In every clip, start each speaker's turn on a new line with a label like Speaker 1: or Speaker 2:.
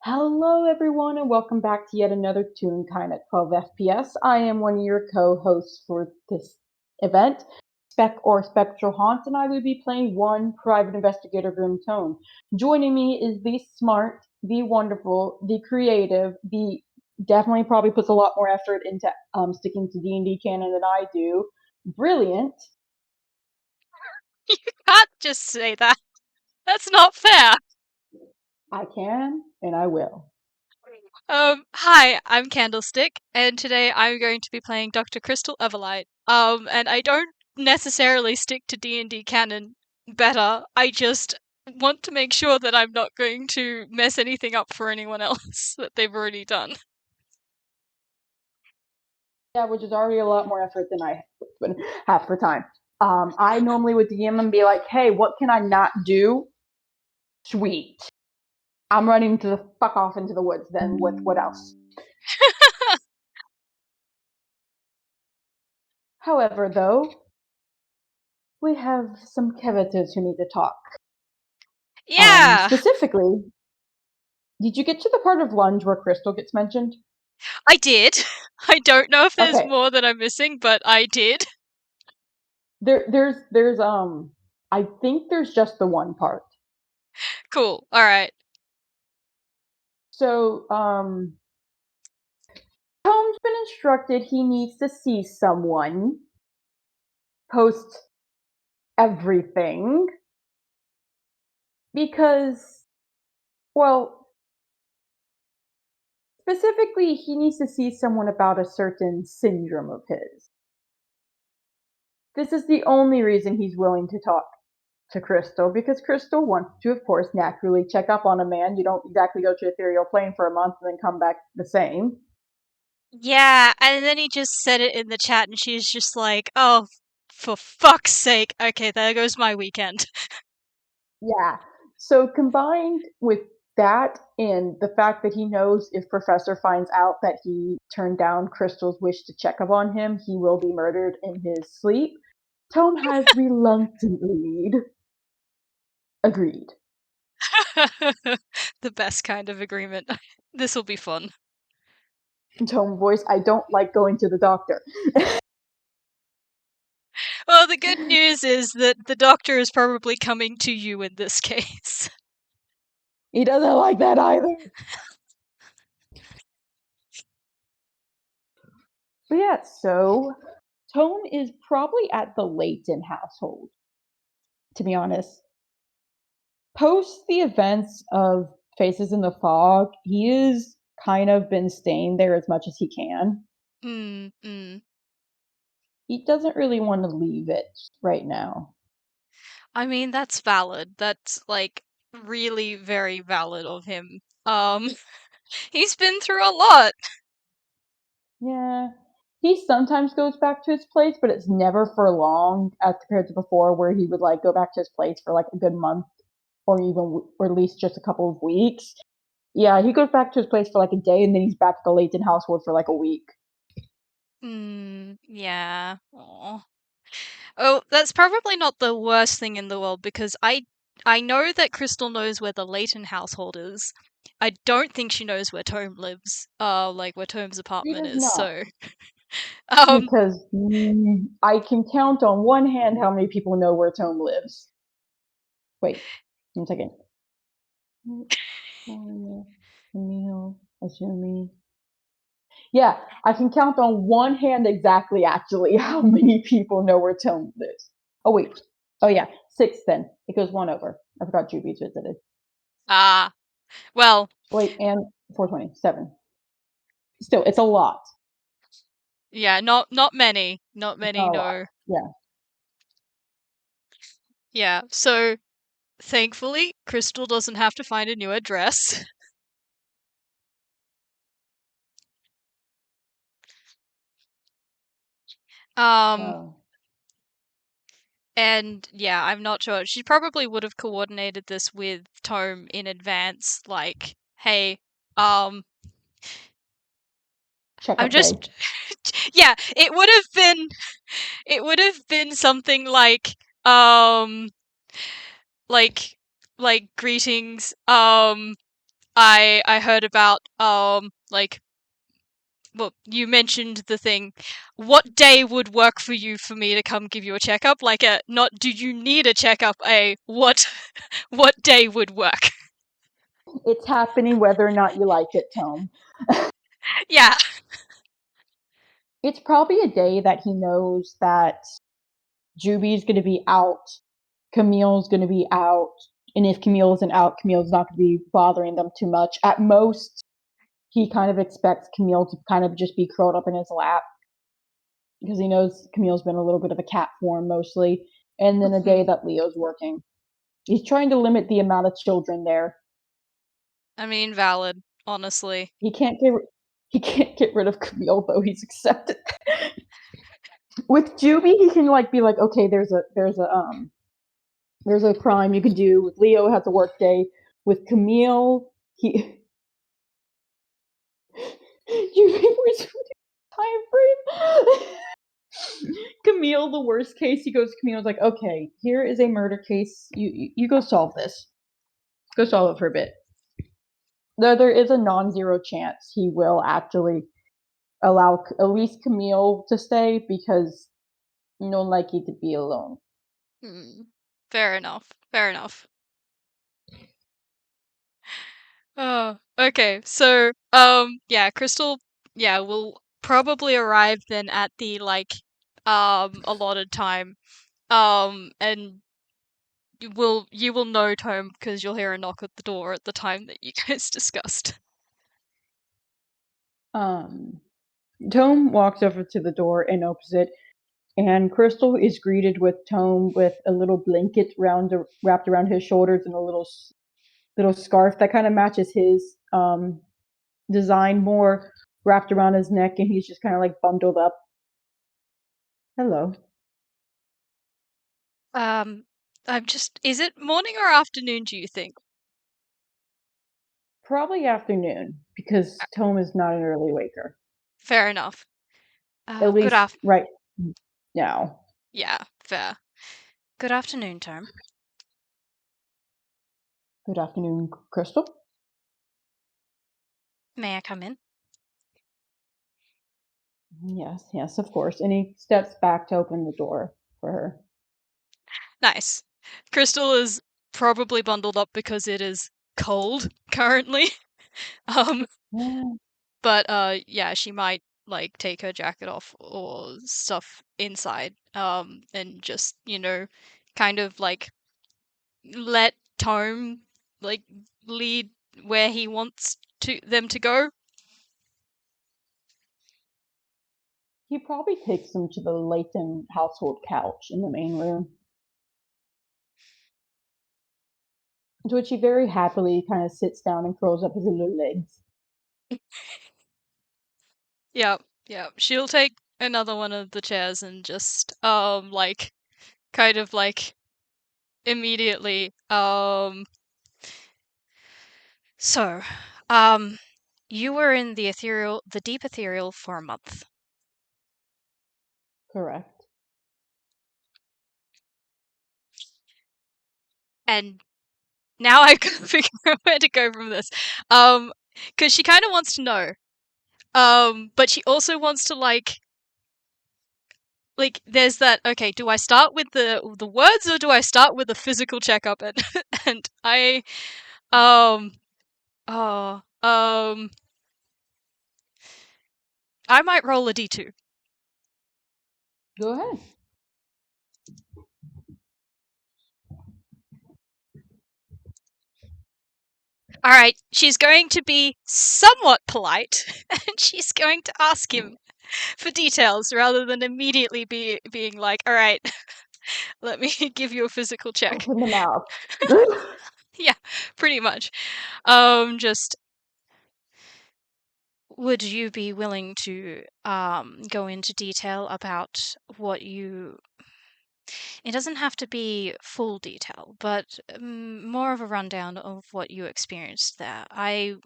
Speaker 1: Hello, everyone, and welcome back to yet another Toonkind at 12 FPS. I am one of your co-hosts for this event, Spec or Spectral Haunt, and I will be playing one private investigator room Tome. Joining me is the smart, the wonderful, the creative, the definitely probably puts a lot more effort into sticking to D&D canon than I do, brilliant.
Speaker 2: You can't just say that. That's not fair.
Speaker 1: I can, and I will.
Speaker 2: Hi, I'm Candlestick, and today I'm going to be playing Dr. Crystal Everlight. And I don't necessarily stick to D&D canon better. I just want to make sure that I'm not going to mess anything up for anyone else that they've already done.
Speaker 1: Yeah, which is already a lot more effort than I have for time. I normally would DM and be like, hey, what can I not do? Sweet. I'm running to the fuck off into the woods then with what else? However, though, we have some characters who need to talk.
Speaker 2: Yeah,
Speaker 1: Specifically, did you get to the part of Lunge where Crystal gets mentioned?
Speaker 2: I did. I don't know if there's
Speaker 1: Okay.
Speaker 2: more that I'm missing, but I did.
Speaker 1: There's I think there's just the one part.
Speaker 2: Cool. Alright.
Speaker 1: So, Tome's been instructed he needs to see someone post everything because, well, specifically, he needs to see someone about a certain syndrome of his. This is the only reason he's willing to talk to Crystal, because Crystal wants to, of course, naturally check up on a man. You don't exactly go to ethereal plane for a month and then come back the same.
Speaker 2: Yeah, and then he just said it in the chat, and she's just like, oh, for fuck's sake. Okay, there goes my weekend.
Speaker 1: Yeah. So combined with that and the fact that he knows if Professor finds out that he turned down Crystal's wish to check up on him, he will be murdered in his sleep, Tome has reluctantly agreed.
Speaker 2: The best kind of agreement. This will be fun.
Speaker 1: Tome voice, I don't like going to the doctor.
Speaker 2: Well, the good news is that the doctor is probably coming to you in this case.
Speaker 1: He doesn't like that either. But yeah, so Tome is probably at the Layton household, to be honest. Post the events of Faces in the Fog, he has kind of been staying there as much as he can. He doesn't really want to leave it right now.
Speaker 2: I mean, that's valid. That's, like, really very valid of him. He's been through a lot.
Speaker 1: Yeah. He sometimes goes back to his place, but it's never for long as compared to before, where he would like go back to his place for like a good month or even or at least just a couple of weeks. Yeah, he goes back to his place for like a day and then he's back at the Layton household for like a week.
Speaker 2: Yeah. Aw. Oh, that's probably not the worst thing in the world because I know that Crystal knows where the Layton household is. I don't think she knows where Tome lives. Like where Tome's
Speaker 1: He
Speaker 2: apartment
Speaker 1: does
Speaker 2: is.
Speaker 1: not.
Speaker 2: So, um,
Speaker 1: Because I can count on one hand how many people know where Tome lives. Wait, 1 second. Camille, Azumi. Yeah, I can count on one hand exactly actually how many people know where Tome lives. Oh wait. Oh yeah, 6 then. It goes 1 over. I forgot Juby's visited.
Speaker 2: well,
Speaker 1: Wait, and 427. Still, it's a lot.
Speaker 2: yeah, not many, not
Speaker 1: It's
Speaker 2: many.
Speaker 1: not a lot.
Speaker 2: No,
Speaker 1: Yeah.
Speaker 2: yeah. So thankfully, Crystal doesn't have to find a new address. Um,
Speaker 1: Oh.
Speaker 2: And yeah, I'm not sure. She probably would have coordinated this with Tome in advance, like, hey, um, I'm
Speaker 1: Checkup day.
Speaker 2: just yeah, it would have been something um like like greetings, I heard about like, well, you mentioned the thing. What day would work for you for me to come give you a checkup? Like a not do you need a checkup? A what what day would work?
Speaker 1: It's happening whether or not you like it, Tome.
Speaker 2: Yeah.
Speaker 1: It's probably a day that he knows that Juby's going to be out, Camille's going to be out, and if Camille isn't out, Camille's not going to be bothering them too much. At most, he kind of expects Camille to kind of just be curled up in his lap because he knows Camille's been a little bit of a cat form mostly. And then a day
Speaker 2: Mhm.
Speaker 1: that Leo's working. He's trying to limit the amount of children there.
Speaker 2: I mean, valid, honestly.
Speaker 1: He can't get rid of Camille though. He's accepted. With Juby, he can like be like, okay, there's a crime you can do. With Leo, has a work day. With Camille, he Juby was time frame. Camille, the worst case, he goes. Camille's like, okay, here is a murder case. You go solve this. Go solve it for a bit. Though there is a non-zero chance he will actually allow at least Camille to stay because you don't like it to be alone.
Speaker 2: Hmm. Fair enough. Fair enough. Oh, okay. So, yeah, Crystal, yeah, will probably arrive then at the like allotted time. And you will know Tome because you'll hear a knock at the door at the time that you guys discussed.
Speaker 1: Um, Tome walks over to the door and opens it, and Crystal is greeted with Tome with a little blanket wrapped around his shoulders and a little scarf that kind of matches his design more wrapped around his neck, and he's just kind of like bundled up. Hello.
Speaker 2: I'm just, is it morning or afternoon, do you think?
Speaker 1: Probably afternoon because Tome is not an early waker.
Speaker 2: Fair enough.
Speaker 1: At
Speaker 2: Good
Speaker 1: least
Speaker 2: af
Speaker 1: right now.
Speaker 2: Yeah, fair. Good afternoon, Tome.
Speaker 1: Good afternoon, Crystal.
Speaker 2: May I come in?
Speaker 1: Yes, yes, of course. And he steps back to open the door for her.
Speaker 2: Nice. Crystal is probably bundled up because it is cold currently. Um,
Speaker 1: Yeah.
Speaker 2: but yeah, she might like take her jacket off or stuff inside. And just, kind of like let Tome like lead where he wants to them to go.
Speaker 1: He probably takes them to the Layton household couch in the main room, to which he very happily kind of sits down and curls up his little legs.
Speaker 2: Yeah, yeah. She'll take another one of the chairs and just like kind of like immediately so you were in the Deep Ethereal for a month.
Speaker 1: Correct.
Speaker 2: And now I can figure out where to go from this. Because she kind of wants to know. But she also wants to there's that, okay, do I start with the words or do I start with a physical checkup? And and um oh I might roll a D2.
Speaker 1: Go ahead.
Speaker 2: All right, she's going to be somewhat polite, and she's going to ask him for details rather than immediately being like, "All right, let me give you a physical check."
Speaker 1: Open the mouth.
Speaker 2: Yeah, pretty much. Just would you be willing to go into detail about what you? It doesn't have to be full detail, but more of a rundown of what you experienced there. I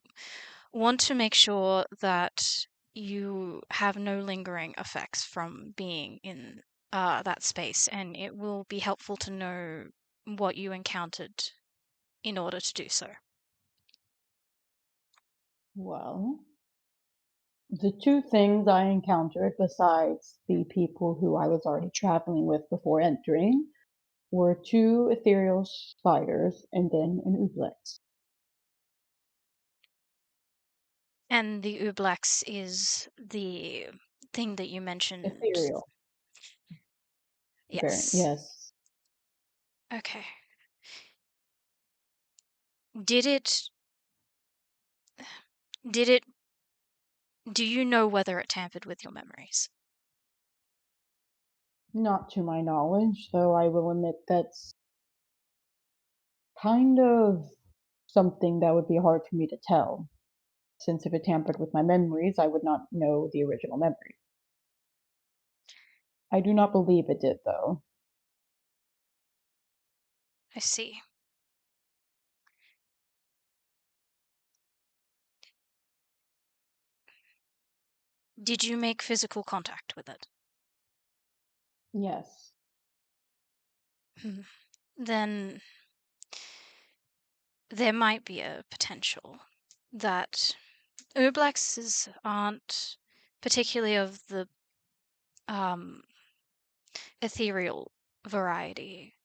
Speaker 2: want to make sure that you have no lingering effects from being in that space, and it will be helpful to know what you encountered in order to do so.
Speaker 1: Well, the two things I encountered besides the people who I was already traveling with before entering were two ethereal spiders and then an ooblex.
Speaker 2: And the Ublex is the thing that you mentioned.
Speaker 1: Ethereal.
Speaker 2: Yes.
Speaker 1: Yes.
Speaker 2: Okay. Did it did it do you know whether it tampered with your memories?
Speaker 1: Not to my knowledge, though I will admit that's kind of something that would be hard for me to tell, since if it tampered with my memories, I would not know the original memory. I do not believe it did, though.
Speaker 2: I see. Did you make physical contact with it?
Speaker 1: Yes.
Speaker 2: Then there might be a potential that Urblexes aren't particularly of the um, ethereal variety,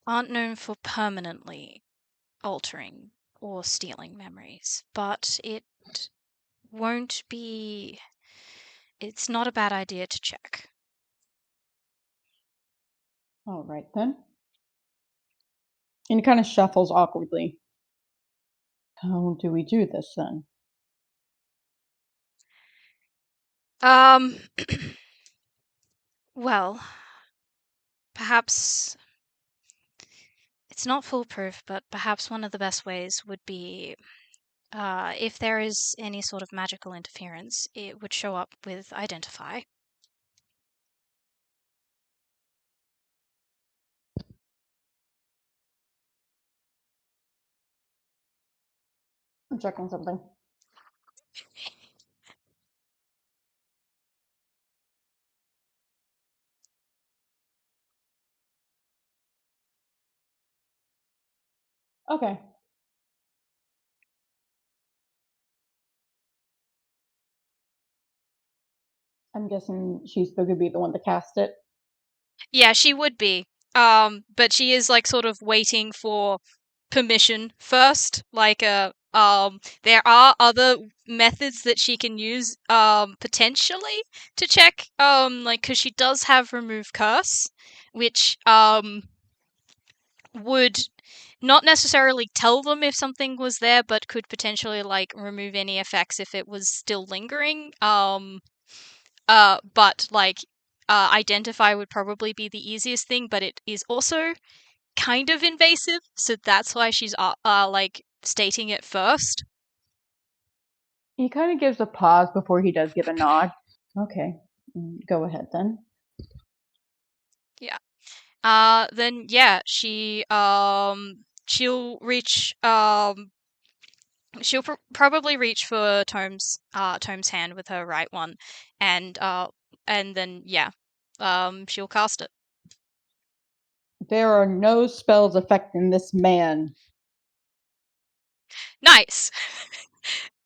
Speaker 2: aren't known for permanently altering or stealing memories, but it won't be. It's not a bad idea to check.
Speaker 1: All right, then. And he kind of shuffles awkwardly. How do we do this, then?
Speaker 2: Um, well, perhaps it's not foolproof, but perhaps one of the best ways would be if there is any sort of magical interference, it would show up with identify.
Speaker 1: I'm checking something. Okay. I'm guessing she's still gonna be the one to cast it.
Speaker 2: Yeah, she would be. But she is like sort of waiting for permission first. There are other methods that she can use potentially to check like cuz she does have remove curse, which would not necessarily tell them if something was there, but could potentially like remove any effects if it was still lingering. But like identify would probably be the easiest thing, but it is also kind of invasive, so that's why she's like stating it first.
Speaker 1: He kind of gives a pause before he does give a nod. Okay. Go ahead, then.
Speaker 2: Yeah. Then yeah, she'll reach she'll probably reach for Tome's hand with her right one, and then yeah, she'll cast it.
Speaker 1: There are no spells affecting this man.
Speaker 2: Nice.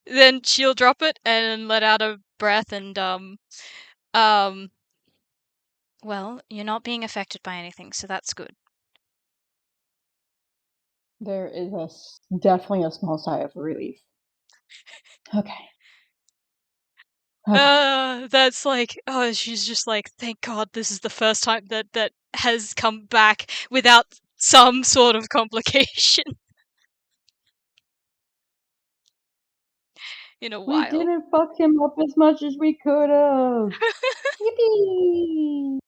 Speaker 2: Then she'll drop it and let out a breath and um well, you're not being affected by anything, so that's good.
Speaker 1: There is definitely a small sigh of relief. Okay. Okay.
Speaker 2: That's like, oh, she's just like, thank God this is the first time that has come back without some sort of complication in a
Speaker 1: We
Speaker 2: while.
Speaker 1: didn't fuck him up as much as we could have. Yippee!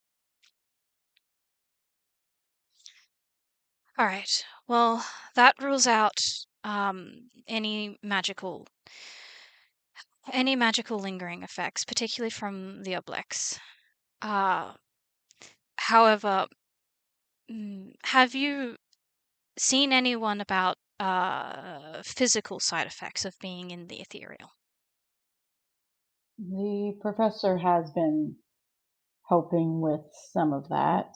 Speaker 2: All right. Well, that rules out any magical lingering effects, particularly from the Oblex. Uh, however, have you seen anyone about physical side effects of being in the ethereal?
Speaker 1: The professor has been helping with some of that.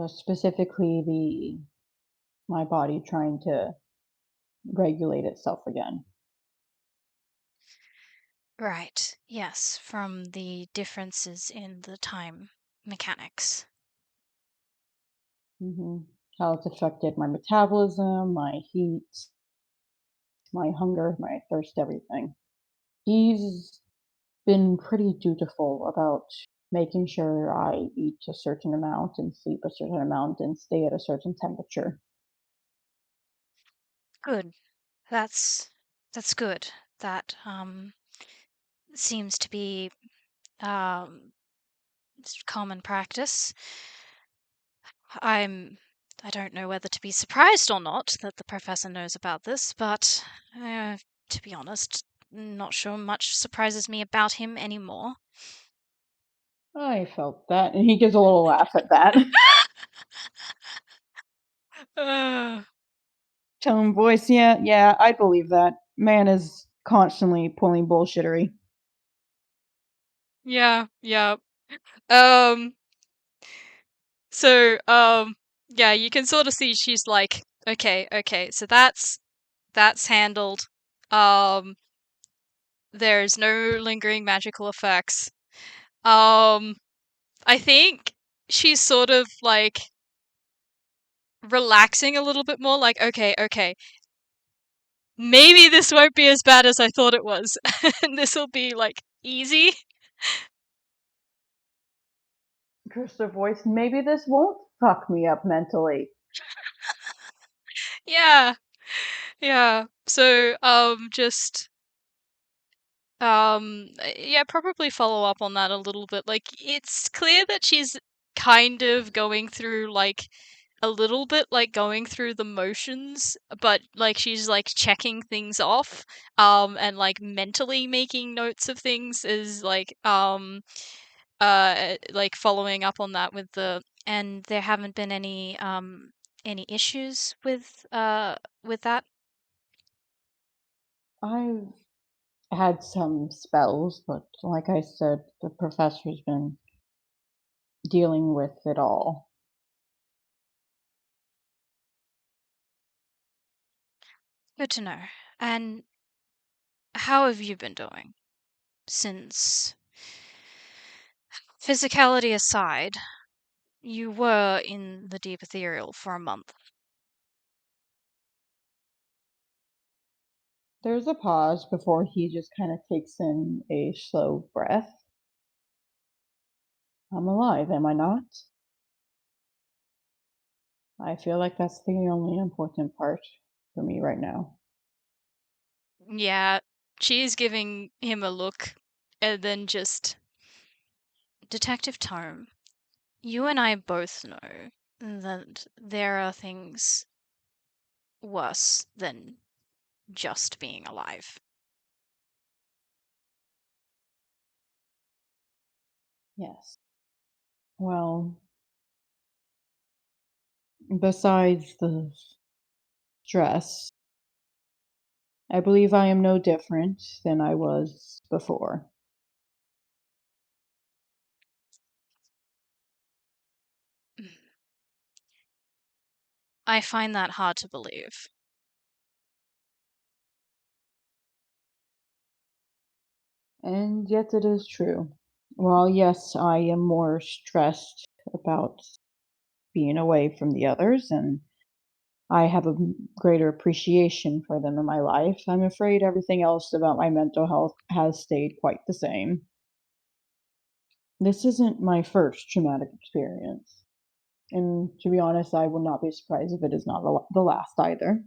Speaker 1: Specifically, my body trying to regulate itself again.
Speaker 2: Right, yes, from the differences in the time mechanics.
Speaker 1: How it's affected my metabolism, my heat, my hunger, my thirst, everything. He's been pretty dutiful about making sure I eat a certain amount and sleep a certain amount and stay at a certain temperature.
Speaker 2: Good. That's good. That seems to be um common practice. I don't know whether to be surprised or not that the professor knows about this, but to be honest, not sure much surprises me about him anymore.
Speaker 1: I felt that, and he gives a little laugh at that. Tone voice, yeah, I believe that. Man is constantly pulling bullshittery.
Speaker 2: Yeah, yeah. Um, so, yeah, you can sort of see she's like, okay, so that's handled. Um, there's no lingering magical effects. Um, I think she's sort of like relaxing a little bit more, like, okay, maybe this won't be as bad as I thought it was, and this'll be like easy.
Speaker 1: Crystal voice, maybe this won't fuck me up mentally.
Speaker 2: Yeah, yeah. So, just yeah, probably follow up on that a little bit. Like, it's clear that she's kind of going through like a little bit like going through the motions, but like she's like checking things off, and like mentally making notes of things is like following up on that with and there haven't been any issues with that.
Speaker 1: I've had some spells, but like I said, the professor's been dealing with it all.
Speaker 2: Good to know. And how have you been doing since, physicality aside, you were in the Deep Ethereal for a month?
Speaker 1: There's a pause before he just kind of takes in a slow breath. I'm alive, am I not? I feel like that's the only important part for me right now.
Speaker 2: Yeah, she's giving him a look and then just, Detective Tome, you and I both know that there are things worse than just being alive.
Speaker 1: Yes. Well, besides the stress, I believe I am no different than I was before.
Speaker 2: I find that hard to believe.
Speaker 1: And yet it is true. While yes, I am more stressed about being away from the others, and I have a greater appreciation for them in my life, I'm afraid everything else about my mental health has stayed quite the same. This isn't my first traumatic experience. And to be honest, I would not be surprised if it is not the last either.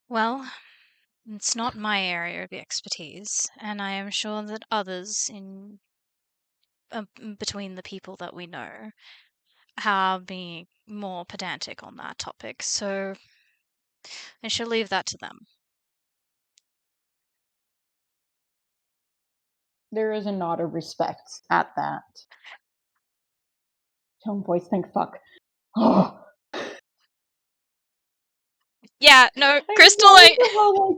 Speaker 2: Well, it's not my area of expertise, and I am sure that others in between the people that we know are being more pedantic on that topic, so I shall leave that to them.
Speaker 1: There is a nod of respect at that. Tone voice, thank fuck. Oh,
Speaker 2: Yeah, no,
Speaker 1: I love how like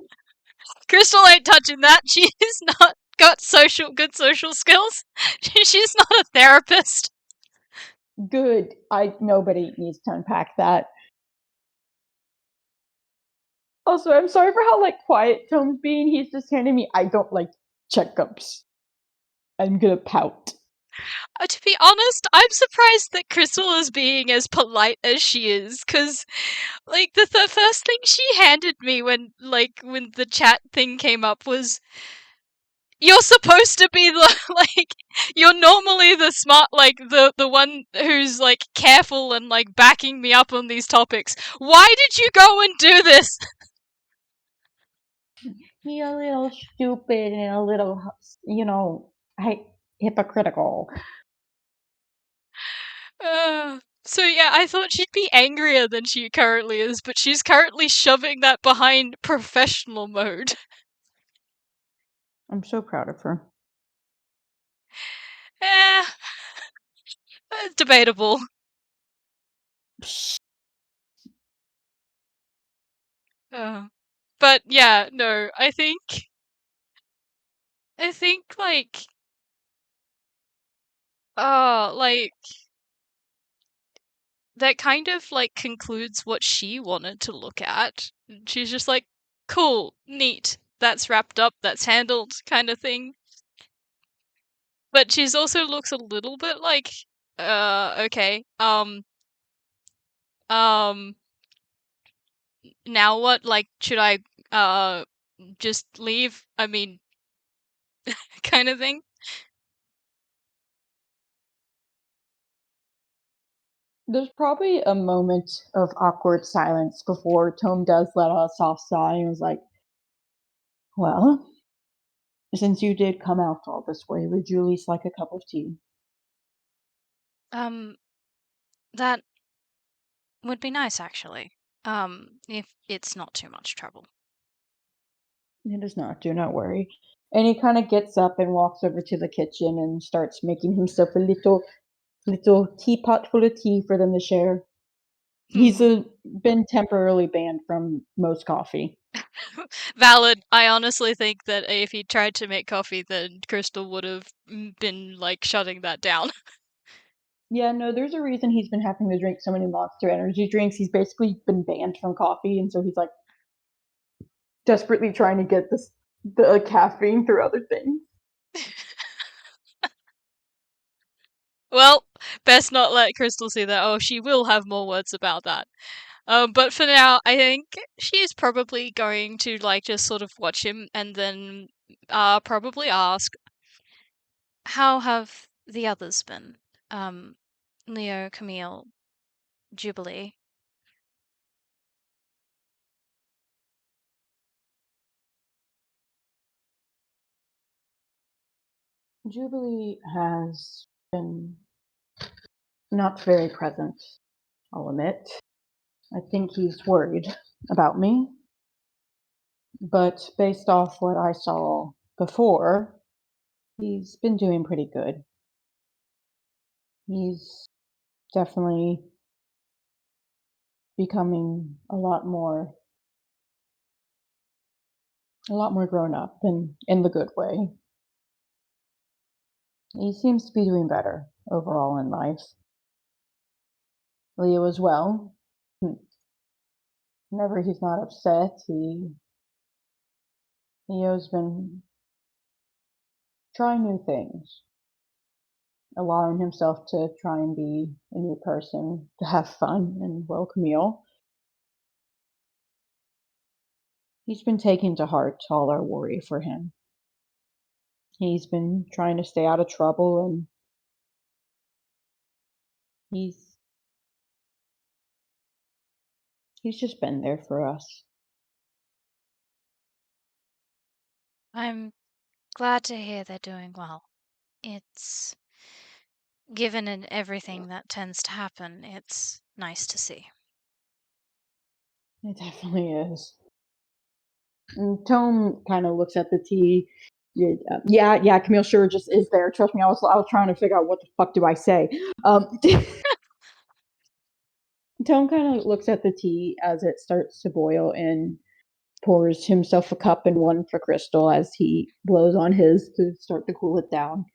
Speaker 2: Crystal ain't touching that. She's not got good social skills. She's not a therapist.
Speaker 1: Good. Nobody needs to unpack that. Also, I'm sorry for how quiet Tome's being. He's just handing me I don't like checkups. I'm gonna pout.
Speaker 2: To be honest, I'm surprised that Crystal is being as polite as she is, because, the first thing she handed me when the chat thing came up was, you're supposed to be you're normally the smart, the one who's, careful and, backing me up on these topics. Why did you go and do this?
Speaker 1: He's a little stupid and a little, hypocritical.
Speaker 2: So yeah, I thought she'd be angrier than she currently is, but she's currently shoving that behind professional mode.
Speaker 1: I'm so proud of her.
Speaker 2: Eh, it's debatable. But yeah, no, I think oh, that kind of concludes what she wanted to look at. She's just like, cool, neat, that's wrapped up, that's handled, kind of thing. But she's also looks a little bit like, okay, now what? Should I, just leave? I mean, kind of thing.
Speaker 1: There's probably a moment of awkward silence before Tome does let out a soft sigh and was like, well, since you did come out all this way, would you at least like a cup of tea?
Speaker 2: Um, that would be nice, actually. If it's not too much trouble.
Speaker 1: It is not, do not worry. And he kind of gets up and walks over to the kitchen and starts making himself a little teapot full of tea for them to share. He's been temporarily banned from most coffee.
Speaker 2: Valid. I honestly think that if he tried to make coffee, then Crystal would have been shutting that down.
Speaker 1: Yeah, no, there's a reason he's been having to drink so many Monster Energy drinks. He's basically been banned from coffee, and so he's desperately trying to get the caffeine through other things.
Speaker 2: Well, best not let Crystal see that. Oh, she will have more words about that. But for now, I think she's probably going to just sort of watch him and then probably ask, how have the others been? Leo, Camille, Jubilee.
Speaker 1: Jubilee has been not very present, I'll admit. I think he's worried about me. But based off what I saw before, he's been doing pretty good. He's definitely becoming a lot more grown up and in the good way. He seems to be doing better overall in life. Leo as well. Whenever he's not upset, Leo's been trying new things, allowing himself to try and be a new person, to have fun and well, Camille. He's been taking to heart all our worry for him. He's been trying to stay out of trouble, and he's he's just been there for us.
Speaker 2: I'm glad to hear they're doing well. It's given in everything that tends to happen, it's nice to see.
Speaker 1: It definitely is. And Tome kind of looks at the tea. Yeah, Camille sure just is there. Trust me, I was trying to figure out what the fuck do I say. Tome kind of looks at the tea as it starts to boil and pours himself a cup and one for Crystal as he blows on his to start to cool it down.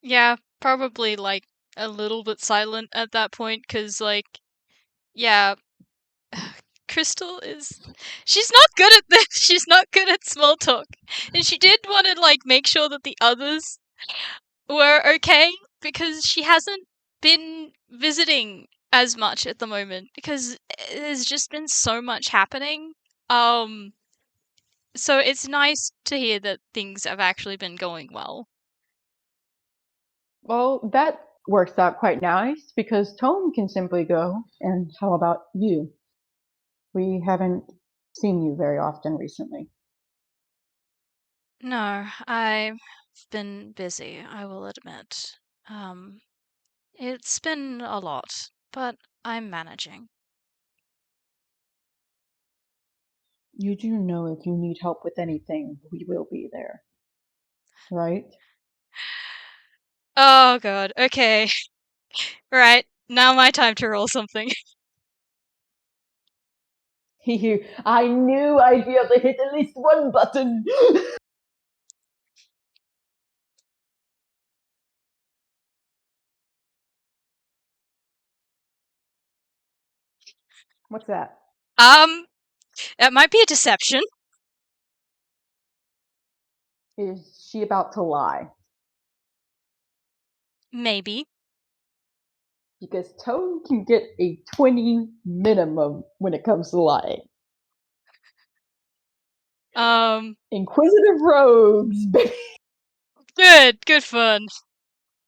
Speaker 2: Yeah, probably like a little bit silent at that point, because yeah, Crystal she's not good at this. She's not good at small talk. And she did want to make sure that the others were okay, because she hasn't been visiting as much at the moment because there's just been so much happening. Um so it's nice to hear that things have actually been going well.
Speaker 1: Well, that works out quite nice because Tome can simply go. And how about you? We haven't seen you very often recently.
Speaker 2: No, I've been busy, I will admit. It's been a lot, but I'm managing.
Speaker 1: You do know if you need help with anything, we will be there, right?
Speaker 2: Oh god, okay. Right, now my time to roll something.
Speaker 1: I knew I'd be able to hit at least one button. What's that?
Speaker 2: That might be a deception.
Speaker 1: Is she about to lie?
Speaker 2: Maybe.
Speaker 1: Because Tone can get a 20 minimum when it comes to lying.
Speaker 2: Inquisitive
Speaker 1: rogues, baby.
Speaker 2: Good fun.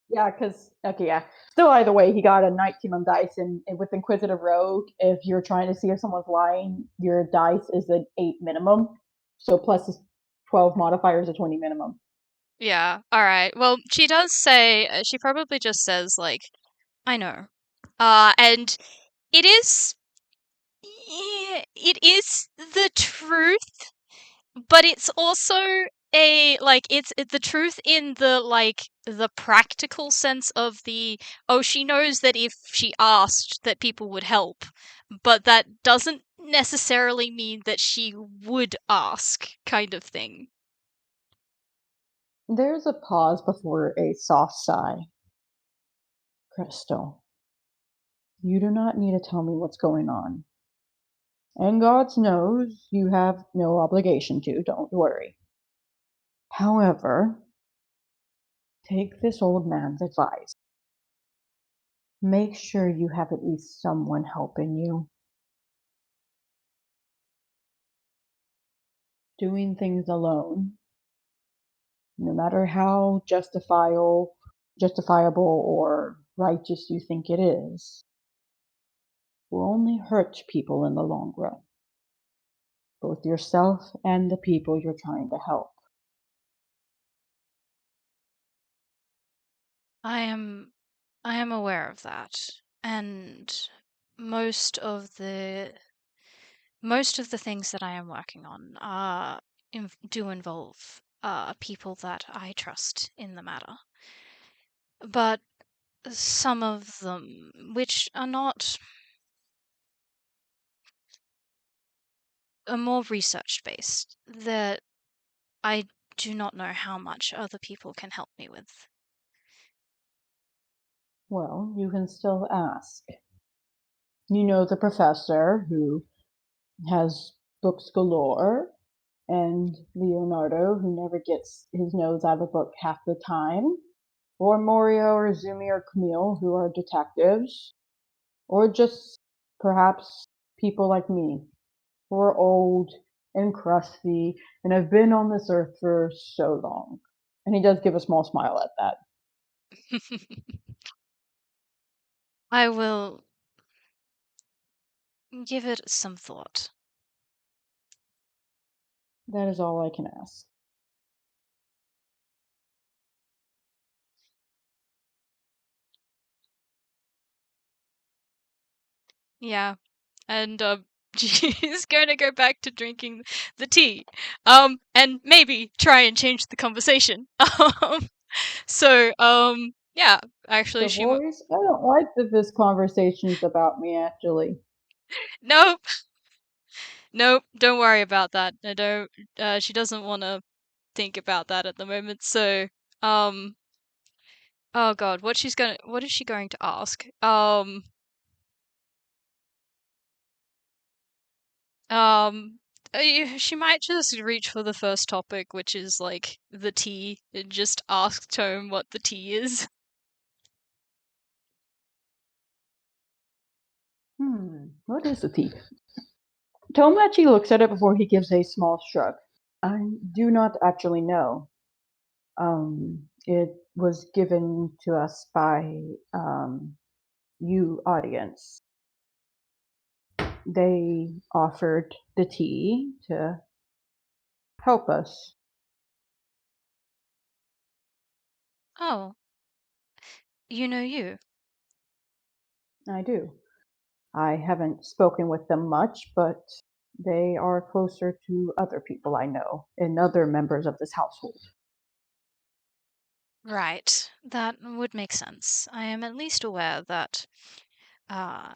Speaker 1: Yeah, because okay, yeah. Still, either way, he got a 19 on dice, and with Inquisitive Rogue, if you're trying to see if someone's lying, your dice is an 8 minimum. So plus 12 modifiers, a 20 minimum.
Speaker 2: Yeah, alright. Well, she does say, she probably just says, I know. And it is. Yeah, it is the truth, but it's also it's the truth in the practical sense of she knows that if she asked that people would help, but that doesn't necessarily mean that she would ask, kind of thing.
Speaker 1: There's a pause before a soft sigh. Crystal, you do not need to tell me what's going on. And God knows you have no obligation to, don't worry. However, take this old man's advice. Make sure you have at least someone helping you. Doing things alone, no matter how justifiable or righteous you think it is, will only hurt people in the long run, both yourself and the people you're trying to help.
Speaker 2: I am I am aware of that. And most of the most of the things that I am working on do involve people that I trust in the matter. But some of them, which are not, are more research based, that I do not know how much other people can help me with.
Speaker 1: Well, you can still ask. You know the professor who has books galore, and Leonardo, who never gets his nose out of a book half the time, or Morio or Zumi or Camille, who are detectives, or just perhaps people like me, who are old and crusty and have been on this earth for so long. And he does give a small smile at that.
Speaker 2: I will give it some thought.
Speaker 1: That is all I can ask.
Speaker 2: Yeah, and she's going to go back to drinking the tea, and maybe try and change the conversation. Yeah, actually,
Speaker 1: The voice? I don't like that this conversation's about me, actually.
Speaker 2: nope, nope, don't worry about that. I don't. She doesn't want to think about that at the moment. So, um, Oh god, what is she going to ask? She might just reach for the first topic, which is like the tea, and just ask Tome what the tea is.
Speaker 1: What is a thief? Tome actually looks at it before he gives a small shrug. I do not actually know. It was given to us by you, audience. They offered the tea to help us.
Speaker 2: Oh, you know you.
Speaker 1: I do. I haven't spoken with them much, but they are closer to other people I know and other members of this household.
Speaker 2: Right, that would make sense. I am at least aware that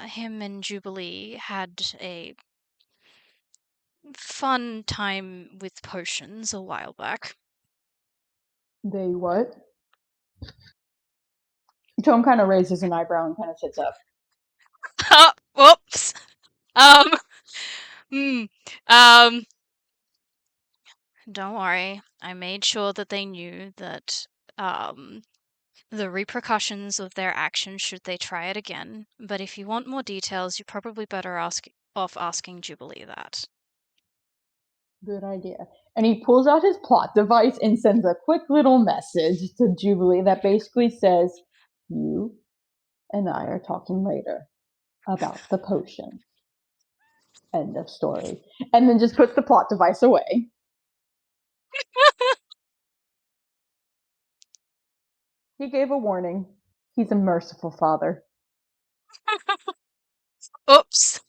Speaker 2: him and Jubilee had a fun time with potions a while back.
Speaker 1: They what? Tome kind of raises an eyebrow and kind of sits up.
Speaker 2: Whoops. Um, hmm. Um, don't worry. I made sure that they knew that, the repercussions of their actions should they try it again. But if you want more details, you're probably better off asking Jubilee that.
Speaker 1: Good idea. And he pulls out his plot device and sends a quick little message to Jubilee that basically says, "You and I are talking later about the potion." End of story. And then just puts the plot device away. He gave a warning. He's a merciful father.
Speaker 2: Oops.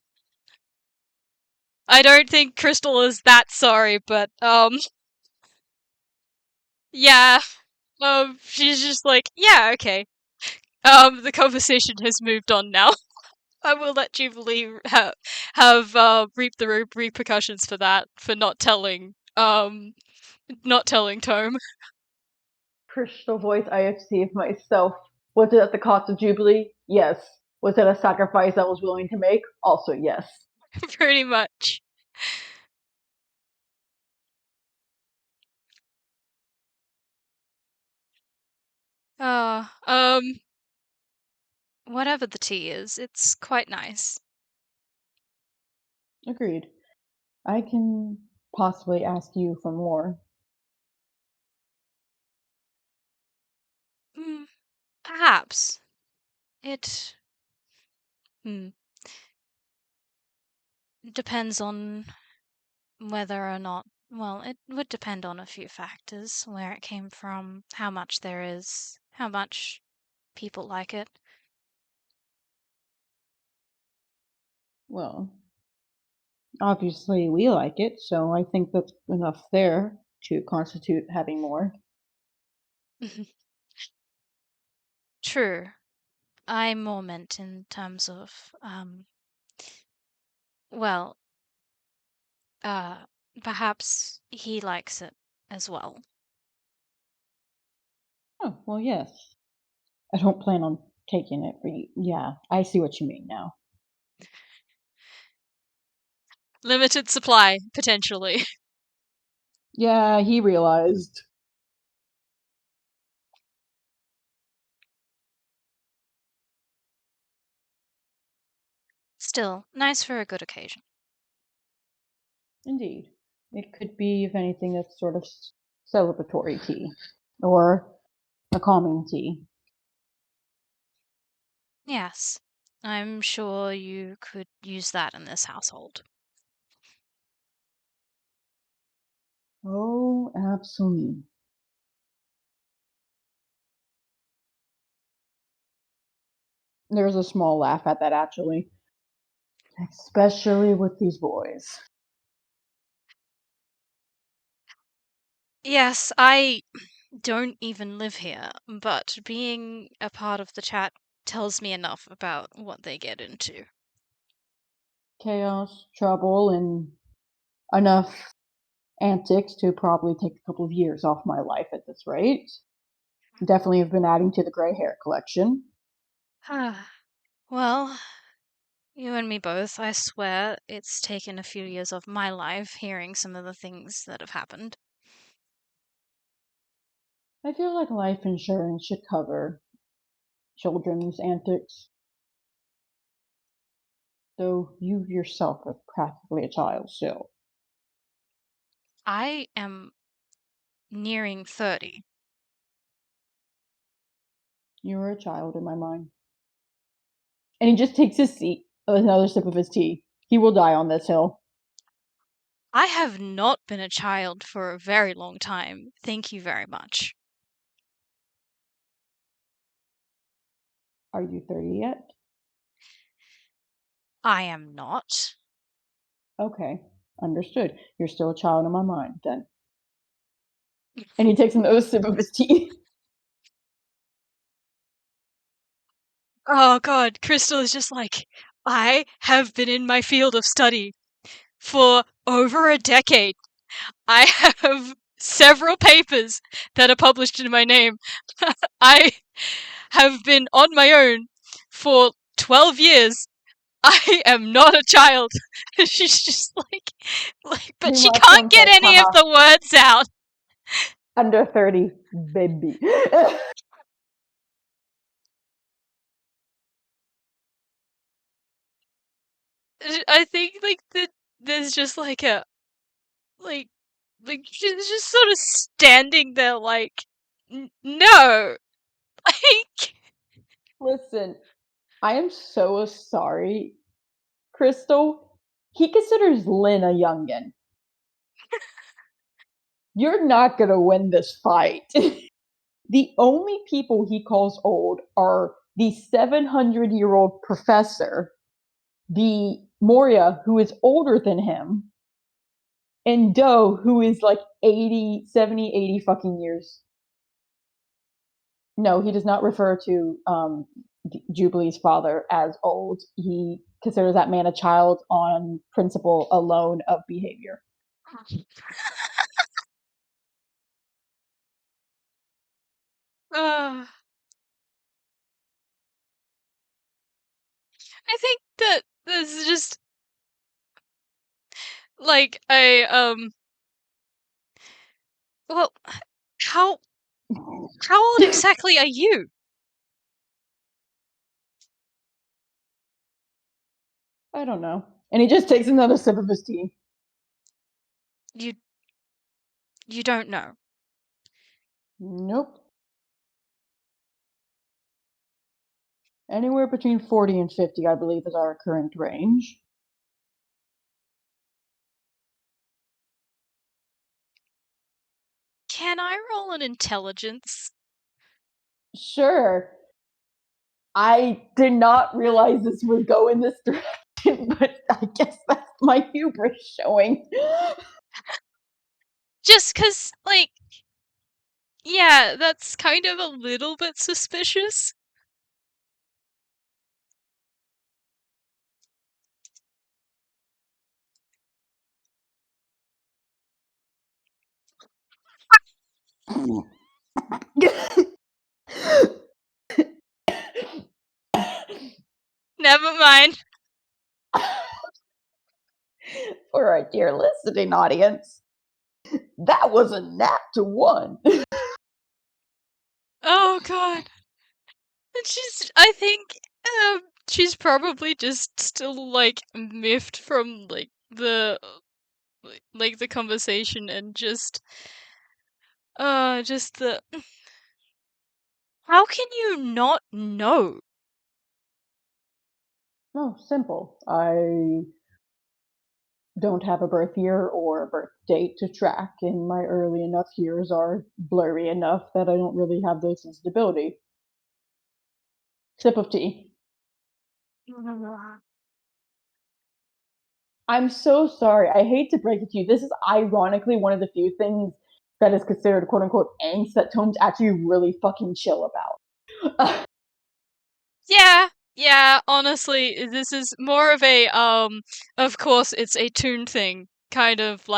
Speaker 2: I don't think Crystal is that sorry, but, yeah. She's just like, yeah, okay. The conversation has moved on now. I will let Jubilee reap the repercussions for that, for not telling Tome.
Speaker 1: Crystal voice, I have saved myself. Was it at the cost of Jubilee? Yes. Was it a sacrifice I was willing to make? Also, yes.
Speaker 2: Pretty much. Uh, um, whatever the tea is, it's quite nice.
Speaker 1: Agreed. I can possibly ask you for more.
Speaker 2: Perhaps. It, hmm, depends on whether or not, well, it would depend on a few factors: where it came from, how much there is, how much people like it.
Speaker 1: Well, obviously we like it, so I think that's enough there to constitute having more.
Speaker 2: True. I more meant in terms of, well, uh, perhaps he likes it as well.
Speaker 1: Oh, well, yes. I don't plan on taking it for you. Yeah, I see what you mean now.
Speaker 2: Limited supply, potentially.
Speaker 1: Yeah, he realized.
Speaker 2: Still, nice for a good occasion.
Speaker 1: Indeed. It could be, if anything, a sort of celebratory tea. Or a calming tea.
Speaker 2: Yes, I'm sure you could use that in this household.
Speaker 1: Oh, absolutely. There's a small laugh at that, actually. Especially with these boys.
Speaker 2: Yes, I don't even live here, but being a part of the chat tells me enough about what they get into.
Speaker 1: Chaos, trouble, and enough antics to probably take a couple of years off my life at this rate. Definitely have been adding to the gray hair collection.
Speaker 2: Well, you and me both. I swear it's taken a few years of my life hearing some of the things that have happened.
Speaker 1: I feel like life insurance should cover children's antics. Though you yourself are practically a child still.
Speaker 2: I am nearing 30.
Speaker 1: You are a child in my mind. And he just takes his seat with another sip of his tea. He will die on this hill.
Speaker 2: I have not been a child for a very long time. Thank you very much.
Speaker 1: Are you 30 yet?
Speaker 2: I am not.
Speaker 1: Okay, understood. You're still a child in my mind, then. And he takes another sip of his tea.
Speaker 2: Oh god, Crystal is just like, I have been in my field of study for over a decade. I have several papers that are published in my name. I have been on my own for 12 years. I am not a child. She's just but she
Speaker 1: Meanwhile,
Speaker 2: can't
Speaker 1: Tome's
Speaker 2: get
Speaker 1: like,
Speaker 2: any of
Speaker 1: haha,
Speaker 2: the words out.
Speaker 1: under 30, baby.
Speaker 2: I think there's just like she's just sort of standing there like no. Like
Speaker 1: Listen, I am so sorry, Crystal. He considers Lynn a youngin'. You're not gonna win this fight. The only people he calls old are the 700-year-old professor, the Moria, who is older than him, and Doe, who is like 80, 70, 80 fucking years. No, he does not refer to Jubilee's father as old. He considers that man a child on principle alone of behavior.
Speaker 2: uh, I think that this is just like a well how how old exactly are you?
Speaker 1: I don't know. And he just takes another sip of his tea.
Speaker 2: You you don't know.
Speaker 1: Nope. Anywhere between 40 and 50, I believe, is our current range.
Speaker 2: Can I roll an intelligence?
Speaker 1: Sure. I did not realize this would go in this direction, but I guess that's my hubris showing.
Speaker 2: Just cuz like yeah, that's kind of a little bit suspicious. Never mind.
Speaker 1: For our dear listening audience, that was a nat to one.
Speaker 2: Oh god. I think she's probably just still like miffed from like the conversation and just the how can you not know?
Speaker 1: No, simple. I don't have a birth year or a birth date to track, and my early enough years are blurry enough that I don't really have the sensibility. Sip of tea. I'm so sorry. I hate to break it to you. This is ironically one of the few things that is considered quote unquote angst that Tome's actually really fucking chill about.
Speaker 2: Yeah, yeah, honestly, this is more of a of course it's a tune thing, kind of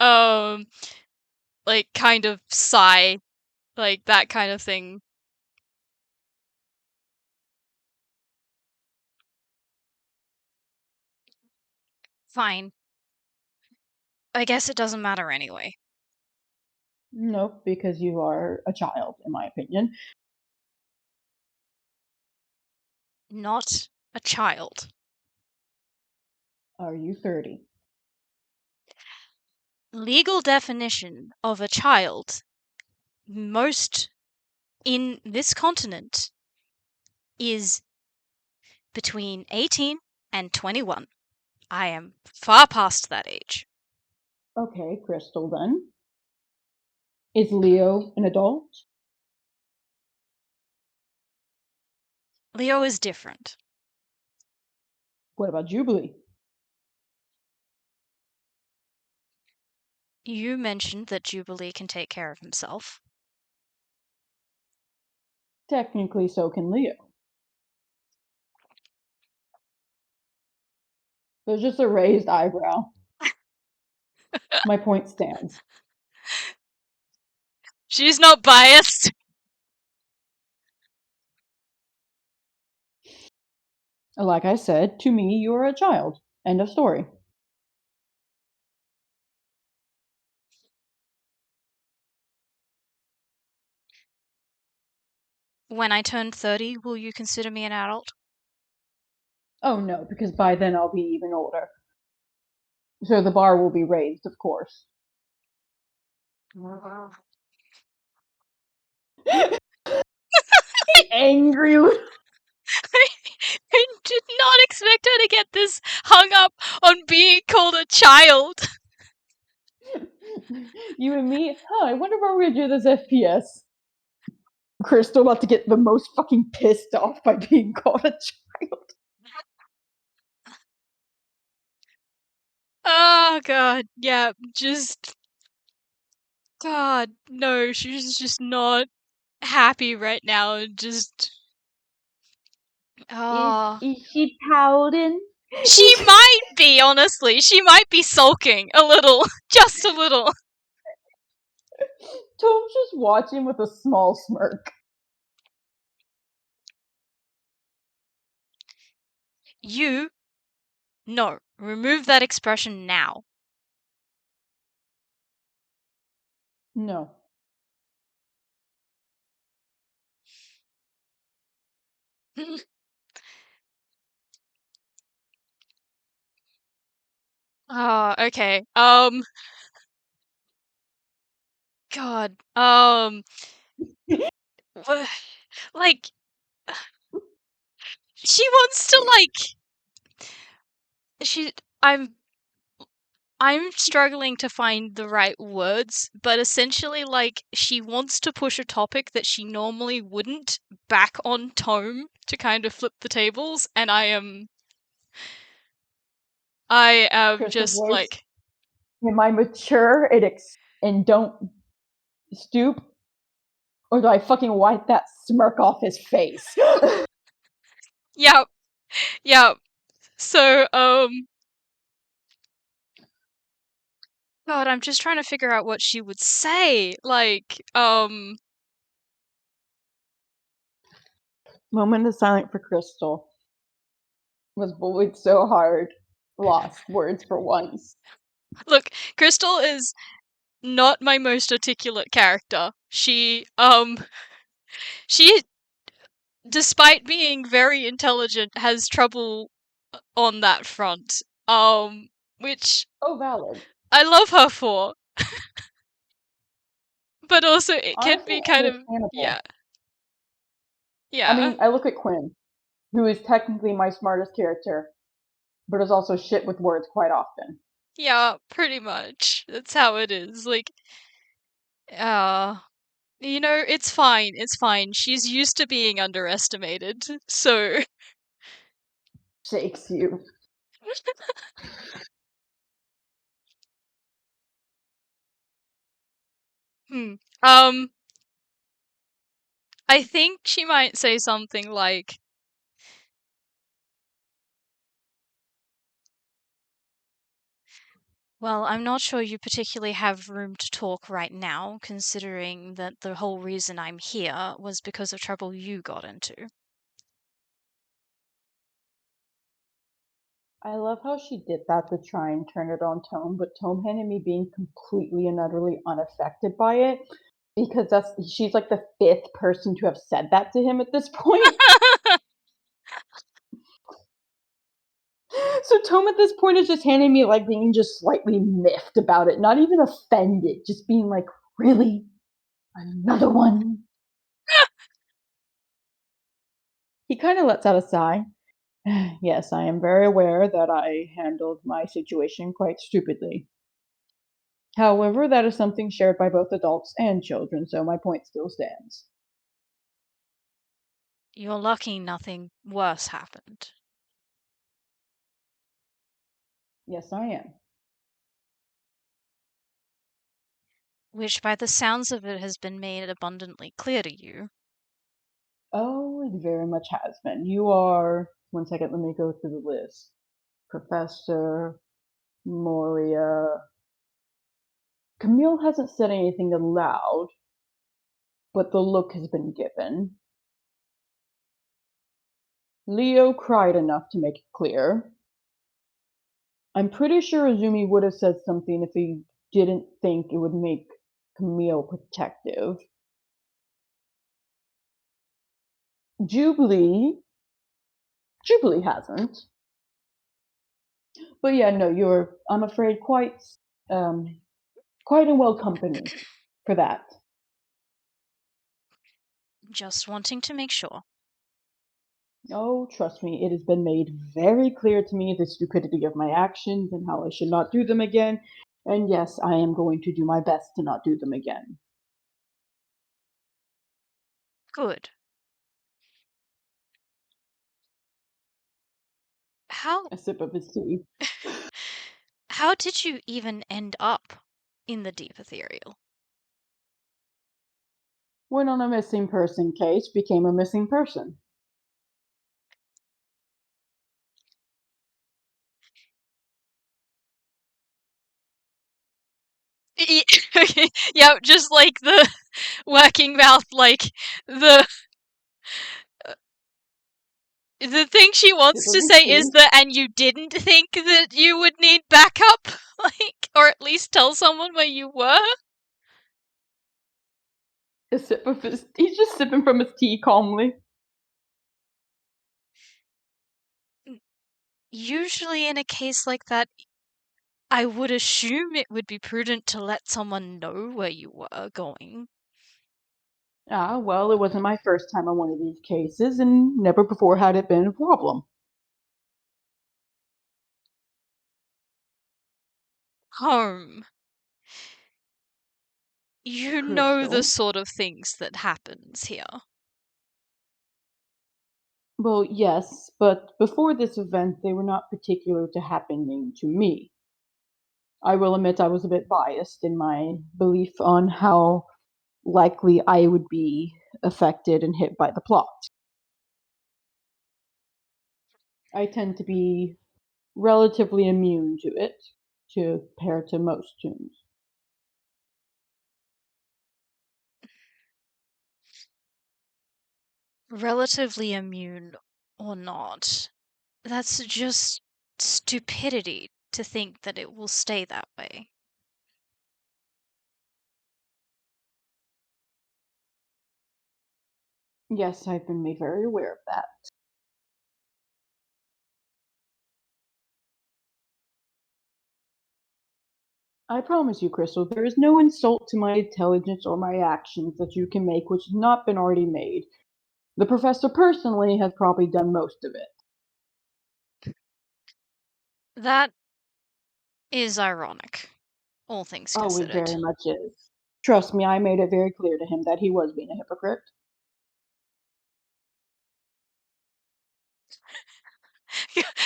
Speaker 2: um like kind of sigh. Like, that kind of thing. Fine. I guess it doesn't matter anyway.
Speaker 1: Nope, because you are a child, in my opinion.
Speaker 2: Not a child.
Speaker 1: Are you 30?
Speaker 2: Legal definition of a child, most in this continent, is between 18 and 21. I am far past that age.
Speaker 1: Okay, Crystal, then. Is Leo an adult?
Speaker 2: Leo is different.
Speaker 1: What about Jubilee?
Speaker 2: You mentioned that Jubilee can take care of himself.
Speaker 1: Technically, so can Leo. There's just a raised eyebrow. My point stands.
Speaker 2: She's not biased.
Speaker 1: Like I said, to me, you are a child. End of story.
Speaker 2: When I turn 30, will you consider me an adult?
Speaker 1: Oh no, because by then I'll be even older. So the bar will be raised, of course. Angry.
Speaker 2: I did not expect her to get this hung up on being called a child.
Speaker 1: You and me? Huh, I wonder where we're gonna do this FPS. Crystal about to get the most fucking pissed off by being called a child.
Speaker 2: Oh god, yeah, just God, no, she's just not happy right now and just oh.
Speaker 1: Is she pouting?
Speaker 2: She might be, honestly. She might be sulking a little. Just a little.
Speaker 1: Tome's just watching with a small smirk.
Speaker 2: You no, remove that expression now.
Speaker 1: No.
Speaker 2: Oh, okay. God. Like she wants to she I'm struggling to find the right words, but essentially she wants to push a topic that she normally wouldn't back on Tome to kind of flip the tables, and I am
Speaker 1: Crystal
Speaker 2: just
Speaker 1: voice. Am I mature and don't stoop? Or do I fucking wipe that smirk off his face?
Speaker 2: Yep. Yep. So, God, I'm just trying to figure out what she would say.
Speaker 1: Moment of silence for Crystal. Was bullied so hard. Lost words for once.
Speaker 2: Look, Crystal is not my most articulate character. She, despite being very intelligent, has trouble on that front. Which
Speaker 1: Oh, valid.
Speaker 2: I love her for. But also, it can
Speaker 1: Honestly,
Speaker 2: be kind of,
Speaker 1: understandable.
Speaker 2: yeah.
Speaker 1: I
Speaker 2: Yeah.
Speaker 1: mean, I look at Quinn, who is technically my smartest character, but is also shit with words quite often.
Speaker 2: Yeah, pretty much. That's how it is. Uh, it's fine. It's fine. She's used to being underestimated. So,
Speaker 1: Shakes you.
Speaker 2: hmm. Um, I think she might say something like, Well, I'm not sure you particularly have room to talk right now, considering that the whole reason I'm here was because of trouble you got into.
Speaker 1: I love how she did that to try and turn it on Tome, but Tome handed me being completely and utterly unaffected by it because she's like the fifth person to have said that to him at this point. So Tome at this point is just handing me like being just slightly miffed about it, not even offended, just being like, really? Another one? He kind of lets out a sigh. Yes, I am very aware that I handled my situation quite stupidly. However, that is something shared by both adults and children, so my point still stands.
Speaker 2: You're lucky nothing worse happened.
Speaker 1: Yes, I am.
Speaker 2: Which, by the sounds of it, has been made abundantly clear to you.
Speaker 1: Oh, it very much has been. You are. One second, let me go through the list. Professor, Moria. Camille hasn't said anything aloud, but the look has been given. Leo cried enough to make it clear. I'm pretty sure Azumi would have said something if he didn't think it would make Camille protective. Jubilee hasn't. But yeah, no, you're, I'm afraid, um, quite in well company for that.
Speaker 2: Just wanting to make sure.
Speaker 1: Oh, trust me, it has been made very clear to me the stupidity of my actions and how I should not do them again. And yes, I am going to do my best to not do them again.
Speaker 2: Good. How
Speaker 1: A sip of his tea.
Speaker 2: how did you even end up in the Deep Ethereal?
Speaker 1: Went on a missing person case, became a missing person.
Speaker 2: Yeah, just like the working mouth, like the the thing she
Speaker 1: Sip
Speaker 2: wants
Speaker 1: of
Speaker 2: to
Speaker 1: his
Speaker 2: say is
Speaker 1: tea.
Speaker 2: that, and you didn't think that you would need backup, like, or at least tell someone where you were?
Speaker 1: A sip of his. He's just sipping from his tea calmly.
Speaker 2: Usually in a case like that, I would assume it would be prudent to let someone know where you were going.
Speaker 1: Ah, well, it wasn't my first time on one of these cases, and never before had it been a problem.
Speaker 2: Home. You know the
Speaker 1: Crystal.
Speaker 2: sort of things that happens here.
Speaker 1: Well, yes, but before this event, they were not particular to happening to me. I will admit I was a bit biased in my belief on how likely I would be affected and hit by the plot. I tend to be relatively immune to it, compared to most toons.
Speaker 2: Relatively immune or not, that's just stupidity to think that it will stay that way.
Speaker 1: Yes, I've been made very aware of that. I promise you, Crystal, there is no insult to my intelligence or my actions that you can make which has not been already made. The professor personally has probably done most of it.
Speaker 2: That is ironic, all things
Speaker 1: Oh, it
Speaker 2: considered.
Speaker 1: very much is. Trust me, I made it very clear to him that he was being a hypocrite.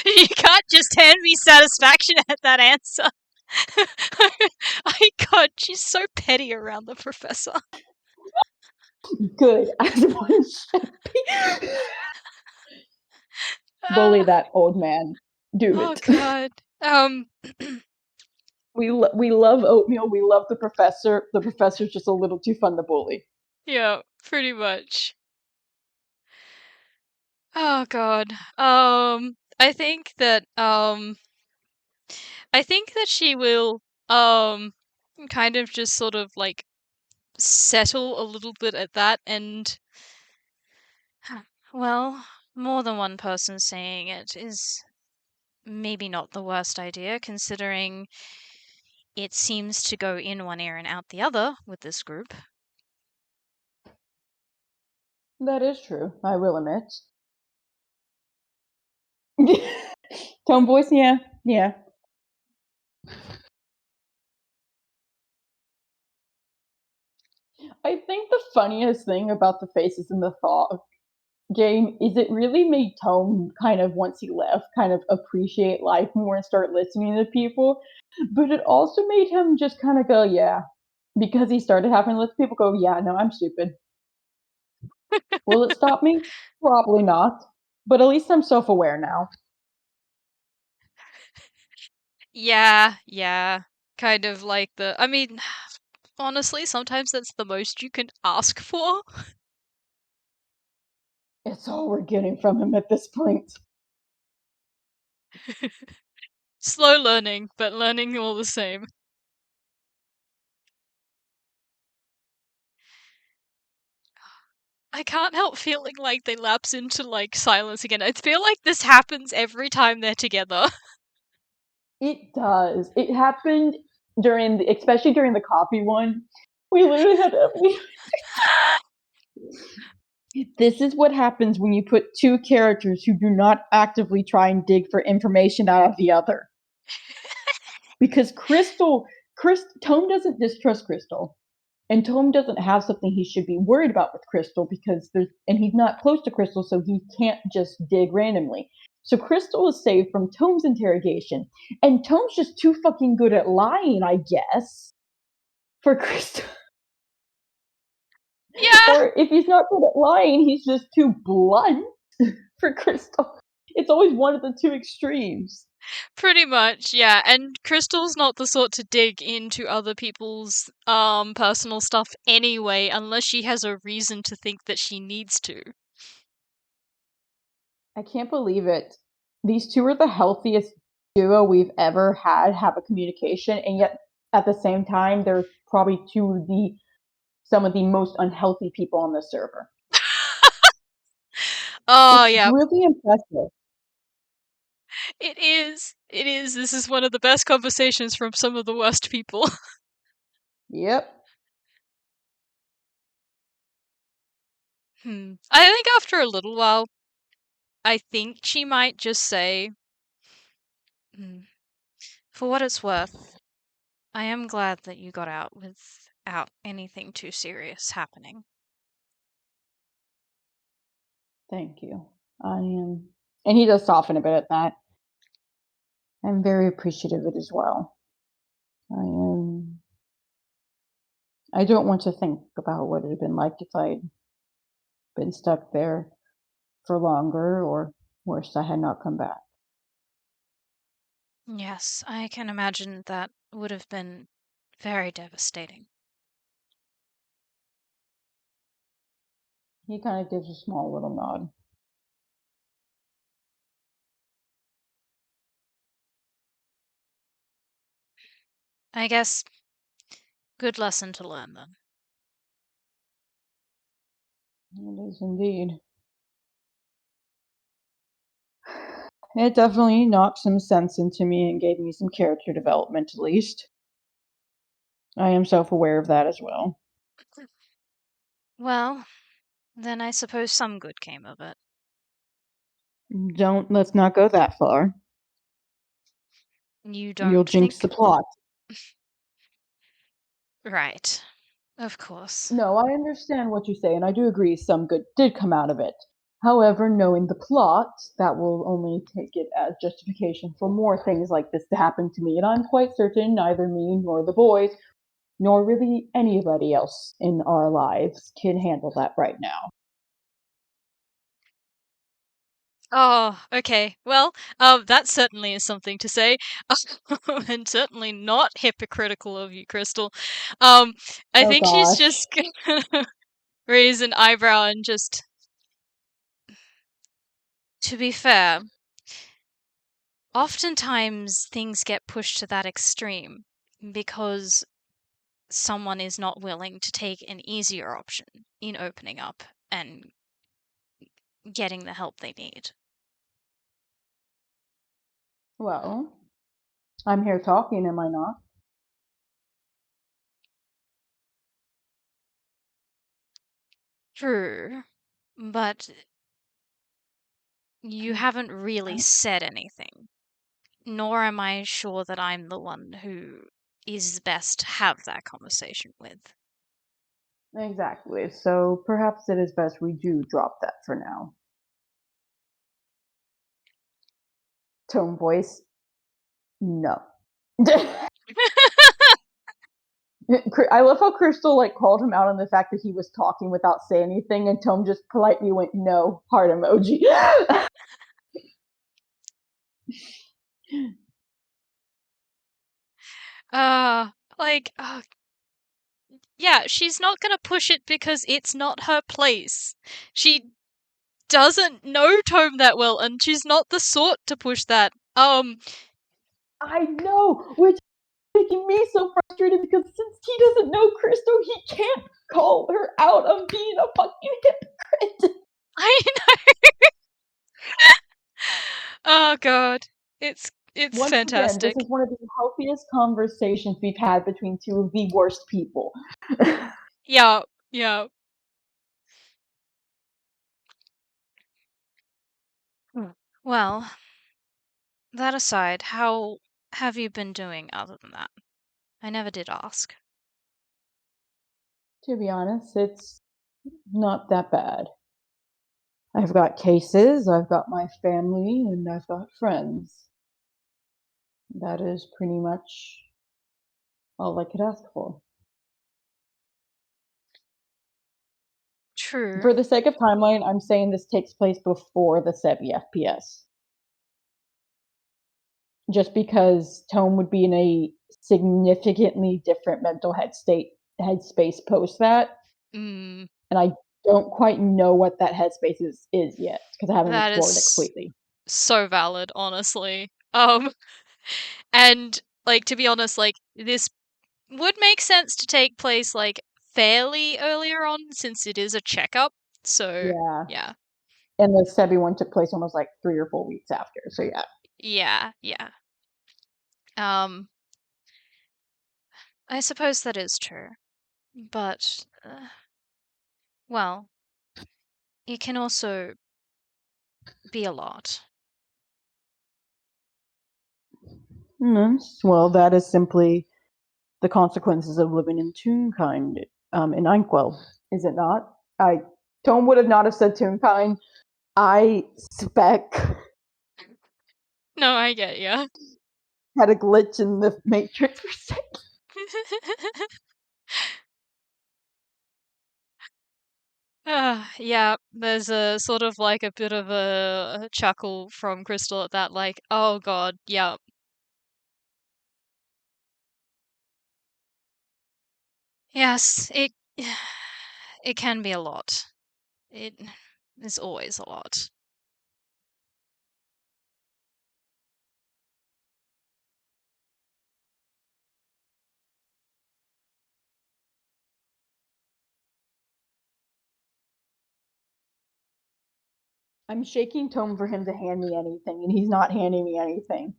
Speaker 2: You can't just hand me satisfaction at that answer. I God, she's so petty around the professor.
Speaker 1: Good, as one should be. Bully
Speaker 2: Uh,
Speaker 1: that old man. Do
Speaker 2: oh
Speaker 1: it.
Speaker 2: God.
Speaker 1: We love oatmeal. We love the professor. The professor's just a little too fun to bully.
Speaker 2: Yeah, pretty much. Oh god. I think that she will kind of just sort of like settle a little bit at that and well, more than one person saying it is maybe not the worst idea considering it seems to go in one ear and out the other with this group.
Speaker 1: That is true. I will admit. Tone voice, yeah, yeah. I think the funniest thing about the faces in the fog game is it really made Tome kind of once he left kind of appreciate life more and start listening to people, but it also made him just kind of go, yeah, because he started having to let people go, yeah, no, I'm stupid. Will it stop me? Probably not, but at least I'm self-aware now.
Speaker 2: Yeah, yeah. Kind of like I mean, honestly, sometimes that's the most you can ask for.
Speaker 1: It's all we're getting from him at this point.
Speaker 2: Slow learning, but learning all the same. I can't help feeling like they lapse into like silence again. I feel like this happens every time they're together.
Speaker 1: It does. It happened especially during the coffee one. We literally had to. This is what happens when you put two characters who do not actively try and dig for information out of the other. Because Tome doesn't distrust Crystal, and Tome doesn't have something he should be worried about with Crystal and he's not close to Crystal, so he can't just dig randomly. So Crystal is saved from Tome's interrogation, and Tome's just too fucking good at lying, I guess, for Crystal.
Speaker 2: Yeah,
Speaker 1: Or if he's not good at lying, he's just too blunt for Crystal. It's always one of the two extremes.
Speaker 2: pretty much. Yeah, and Crystal's not the sort to dig into other people's personal stuff anyway unless she has a reason to think that she needs to.
Speaker 1: I can't believe it. These two are the healthiest duo we've ever had have a communication, and yet at the same time, they're probably some of the most unhealthy people on the server.
Speaker 2: Oh,
Speaker 1: It's
Speaker 2: yeah.
Speaker 1: really impressive.
Speaker 2: It is. It is. This is one of the best conversations from some of the worst people.
Speaker 1: Yep.
Speaker 2: I think after a little while, I think she might just say, "Hmm, for what it's worth, I am glad that you got out without anything too serious happening."
Speaker 1: Thank you. I am. And he does soften a bit at that. I'm very appreciative of it as well. I am. I don't want to think about what it would have been like if I'd been stuck there for longer, or worse, I had not come back.
Speaker 2: Yes, I can imagine that would have been very devastating.
Speaker 1: He kind of gives a small little nod.
Speaker 2: I guess good lesson to learn then.
Speaker 1: It is indeed. It definitely knocked some sense into me and gave me some character development, at least. I am self aware of that as well.
Speaker 2: Well, then I suppose some good came of it.
Speaker 1: Let's not go that far.
Speaker 2: You
Speaker 1: You'll
Speaker 2: don't
Speaker 1: jinx
Speaker 2: think?
Speaker 1: the plot.
Speaker 2: Right. Of course.
Speaker 1: No, I understand what you say, and I do agree some good did come out of it. However, knowing the plot, that will only take it as justification for more things like this to happen to me, and I'm quite certain neither me nor the boys, nor really anybody else in our lives, can handle that right now.
Speaker 2: Oh, okay. Well, that certainly is something to say, and certainly not hypocritical of you, Crystal. I
Speaker 1: Oh
Speaker 2: think she's
Speaker 1: gosh.
Speaker 2: just gonna raise an eyebrow and just, to be fair, oftentimes things get pushed to that extreme because someone is not willing to take an easier option in opening up and getting the help they need.
Speaker 1: Well, I'm here talking, am I not?
Speaker 2: True, but you haven't really said anything. Nor am I sure that I'm the one who is best to have that conversation with.
Speaker 1: Exactly. So perhaps it is best we do drop that for now. Tone voice. No. I love how Crystal like called him out on the fact that he was talking without saying anything, and Tome just politely went no, heart emoji.
Speaker 2: Uh, like, yeah, she's not gonna push it because it's not her place. She doesn't know Tome that well, and she's not the sort to push that.
Speaker 1: I know, which is making me so frustrated because since he doesn't know Crystal, he can't call her out on being a fucking hypocrite.
Speaker 2: I know. Oh god, it's
Speaker 1: Once again, this
Speaker 2: fantastic.
Speaker 1: is one of the healthiest conversations we've had between two of the worst people.
Speaker 2: Yeah, yeah. Well, that aside, how have you been doing other than that? I never did ask.
Speaker 1: To be honest, it's not that bad. I've got cases, I've got my family, and I've got friends. That is pretty much all I could ask for.
Speaker 2: True.
Speaker 1: For the sake of timeline, I'm saying this takes place before the Sevi FPS. Just because Tome would be in a significantly different mental headspace post that,
Speaker 2: Mm,
Speaker 1: and I don't quite know what that headspace is yet because I haven't
Speaker 2: that
Speaker 1: explored it
Speaker 2: is
Speaker 1: completely.
Speaker 2: so valid, honestly. And like to be honest, like this would make sense to take place like fairly earlier on since it is a checkup. So,
Speaker 1: Yeah,
Speaker 2: yeah.
Speaker 1: and the Sebi one took place almost like 3 or 4 weeks after. So yeah,
Speaker 2: Yeah, yeah. Um, I suppose that is true. But well, it can also be a lot.
Speaker 1: well, that is simply the consequences of living in Toonkind, in Inkwell, is it not? I Tome would have not have said Toonkind. I spec
Speaker 2: No, I get ya.
Speaker 1: had a glitch in the Matrix for a second.
Speaker 2: Yeah, there's a sort of like a bit of a chuckle from Crystal at that, like, oh god, yeah. Yes, it it can be a lot. It is always a lot.
Speaker 1: I'm shaking Tome for him to hand me anything, and he's not handing me anything.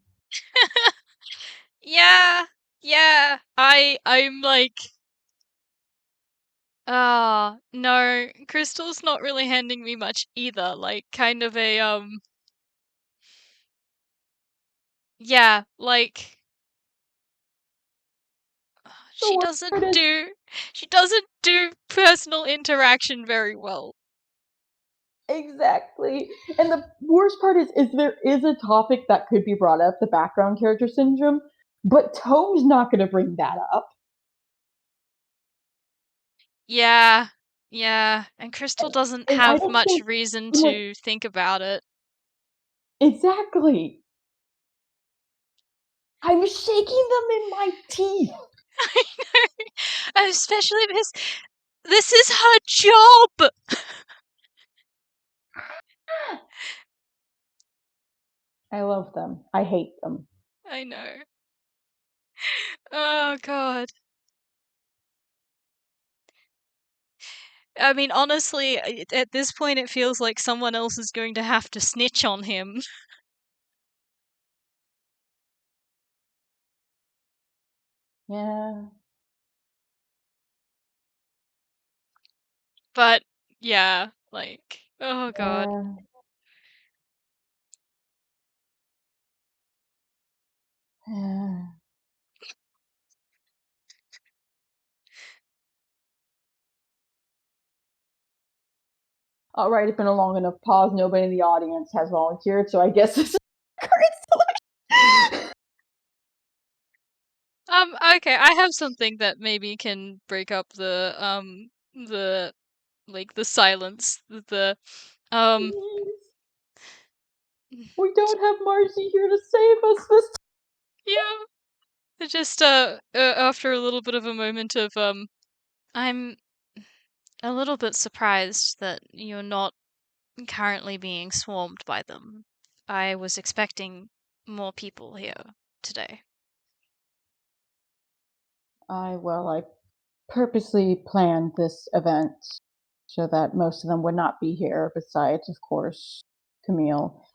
Speaker 2: Yeah, yeah. I'm like, no, Crystal's not really handing me much either. Like, kind of a yeah, like
Speaker 1: The
Speaker 2: she
Speaker 1: worst
Speaker 2: doesn't
Speaker 1: part is
Speaker 2: do she doesn't do personal interaction very well.
Speaker 1: exactly, and the worst part is there is a topic that could be brought up, the background character syndrome, but Tome's not going to bring that up.
Speaker 2: Yeah, yeah, and Crystal doesn't
Speaker 1: And I
Speaker 2: have
Speaker 1: don't
Speaker 2: much
Speaker 1: think
Speaker 2: reason
Speaker 1: like
Speaker 2: to think about it.
Speaker 1: Exactly. I was shaking them in my teeth.
Speaker 2: I know. Especially because this is her job!
Speaker 1: I love them. I hate them.
Speaker 2: I know. Oh god. I mean, honestly, at this point it feels like someone else is going to have to snitch on him.
Speaker 1: Yeah.
Speaker 2: But, yeah, like, oh god.
Speaker 1: Yeah. Yeah. All right, it's been a long enough pause. Nobody in the audience has volunteered, so I guess this is the current selection.
Speaker 2: Okay, I have something that maybe can break up the, like, the silence. Um,
Speaker 1: Please. We don't have Marcy here to save us this time.
Speaker 2: yeah, just, after a little bit of a moment of, I'm a little bit surprised that you're not currently being swarmed by them. I was expecting more people here today.
Speaker 1: I purposely planned this event so that most of them would not be here, besides, of course, Camille.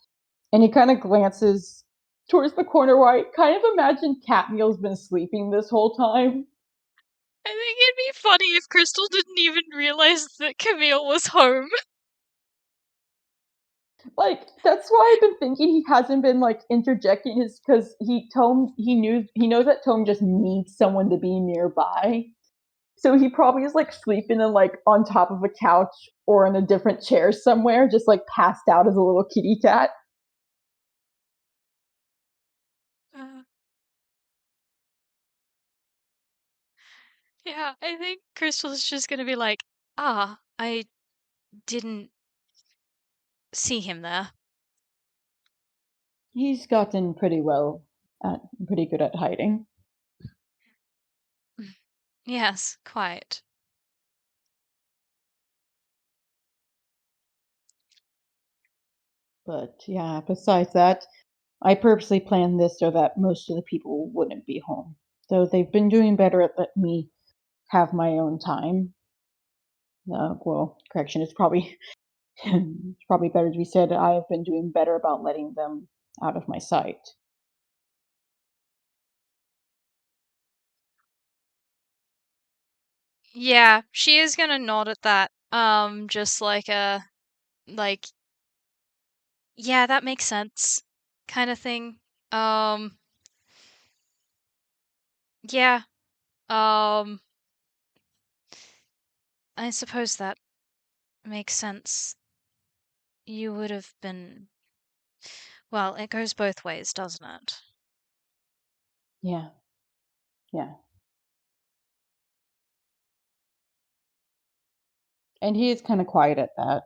Speaker 1: And he kind of glances towards the corner where I kind of imagine Catmeal's been sleeping this whole time.
Speaker 2: I think it'd be funny if Crystal didn't even realize that Camille was home.
Speaker 1: Like, that's why I've been thinking he hasn't been like interjecting his, because he knows that Tome just needs someone to be nearby. So he probably is like sleeping in like on top of a couch or in a different chair somewhere, just like passed out as a little kitty cat.
Speaker 2: Uh, yeah, I think Crystal's just gonna be like, I didn't see him there.
Speaker 1: He's gotten pretty good at hiding.
Speaker 2: Yes, quite.
Speaker 1: But yeah, besides that, I purposely planned this so that most of the people wouldn't be home. So they've been doing better at letting me have my own time. Well, correction, it's probably better to be said I have been doing better about letting them out of my sight.
Speaker 2: Yeah, she is gonna nod at that. Just like, yeah, that makes sense, kind of thing. Um, yeah. Um, I suppose that makes sense. You would have been. Well, it goes both ways, doesn't it?
Speaker 1: Yeah, yeah. And he is kind of quiet at that.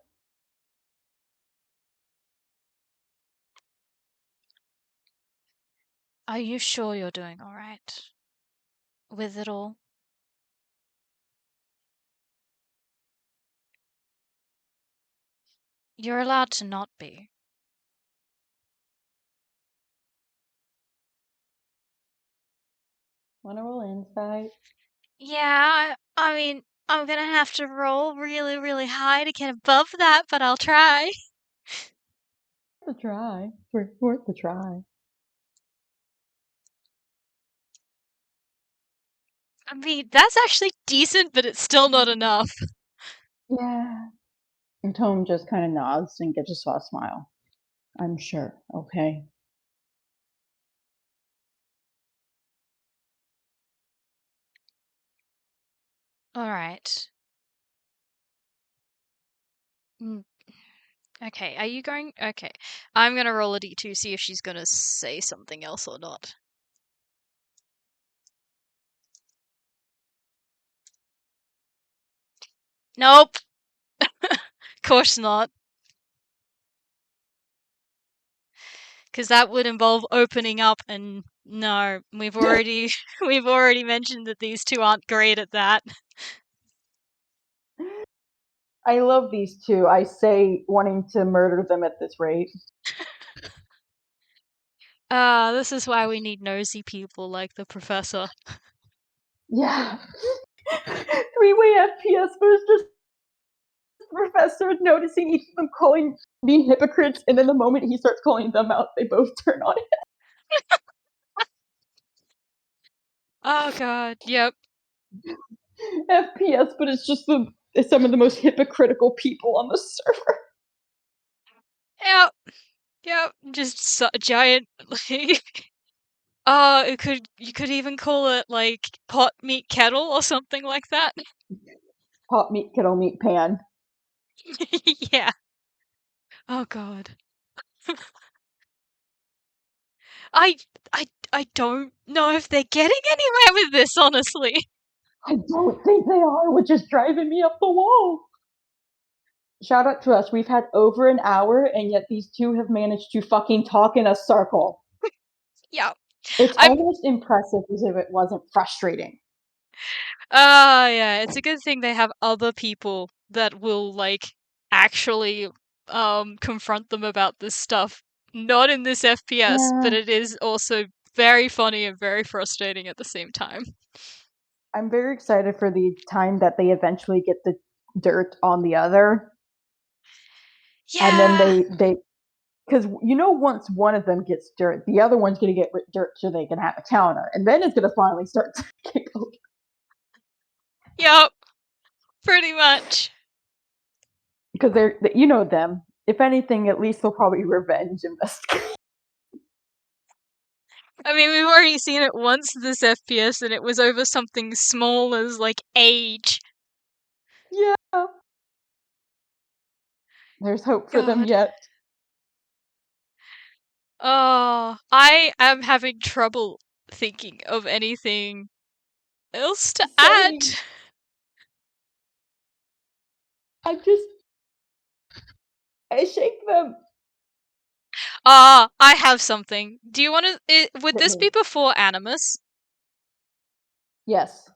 Speaker 2: Are you sure you're doing all right with it all? You're allowed to not be.
Speaker 1: Wanna roll insight?
Speaker 2: Yeah, I mean, I'm gonna have to roll really, really high to get above that, but I'll try.
Speaker 1: Worth a try. Worth a try.
Speaker 2: I mean, that's actually decent, but it's still not enough.
Speaker 1: Yeah. And Tome just kind of nods and gives a soft smile. I'm sure. Okay.
Speaker 2: All right. Mm, okay, are you going? Okay. I'm gonna roll a d2, see if she's gonna say something else or not. Nope. Course not. because that would involve opening up, and no, we've already mentioned that these two aren't great at that.
Speaker 1: I love these two. I say wanting to murder them at this rate.
Speaker 2: This is why we need nosy people like the professor.
Speaker 1: Yeah. Three-way FPS was just the professor noticing each of them being hypocrites, and then the moment he starts calling them out, they both turn on it.
Speaker 2: Oh god, yep.
Speaker 1: FPS, but it's just some of the most hypocritical people on the server.
Speaker 2: Yep. Yep. Just a giant like you could even call it like pot meat kettle or something like that.
Speaker 1: Pot meat, kettle meat, pan.
Speaker 2: Yeah. Oh god. I I don't know if they're getting anywhere with this, honestly.
Speaker 1: I don't think they are, which is driving me up the wall. Shout out to us. We've had over an hour, and yet these two have managed to fucking talk in a circle.
Speaker 2: Yeah.
Speaker 1: It's
Speaker 2: I'm
Speaker 1: almost impressive as if it wasn't frustrating.
Speaker 2: yeah, it's a good thing they have other people that will like actually confront them about this stuff. Not in this FPS, but
Speaker 1: Yeah.
Speaker 2: it is also very funny and very frustrating at the same time.
Speaker 1: I'm very excited for the time that they eventually get the dirt on the other. And then
Speaker 2: Yeah.
Speaker 1: because once one of them gets dirt, the other one's going to get dirt so they can have a counter. And then it's going to finally start to kick over.
Speaker 2: Yep. Pretty much.
Speaker 1: Because them. If anything, at least they'll probably revenge investigate.
Speaker 2: I mean, we've already seen it once this FPS, and it was over something small as like age.
Speaker 1: Yeah. There's hope for them
Speaker 2: God.
Speaker 1: yet.
Speaker 2: Oh, I am having trouble thinking of anything else to add.
Speaker 1: Same. I shake them.
Speaker 2: I have something. Do you want to? Would
Speaker 1: Hit
Speaker 2: this
Speaker 1: me.
Speaker 2: be before Animus?
Speaker 1: Yes.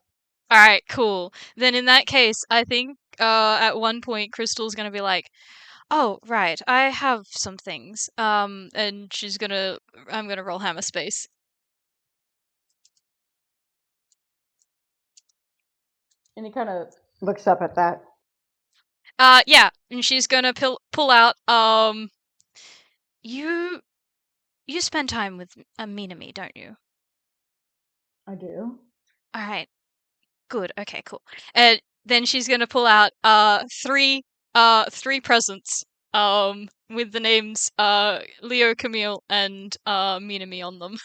Speaker 2: Alright, cool. Then in that case, I think at one point Crystal's gonna be like, "Oh, right, I have some things." And I'm gonna roll hammer space.
Speaker 1: And he kind of looks up at that.
Speaker 2: Yeah, and she's gonna pull out, you spend time with Minami, don't you?
Speaker 1: I do.
Speaker 2: Alright, good, okay, cool. And then she's gonna pull out, three presents, with the names, Leo, Camille, and, Minami on them.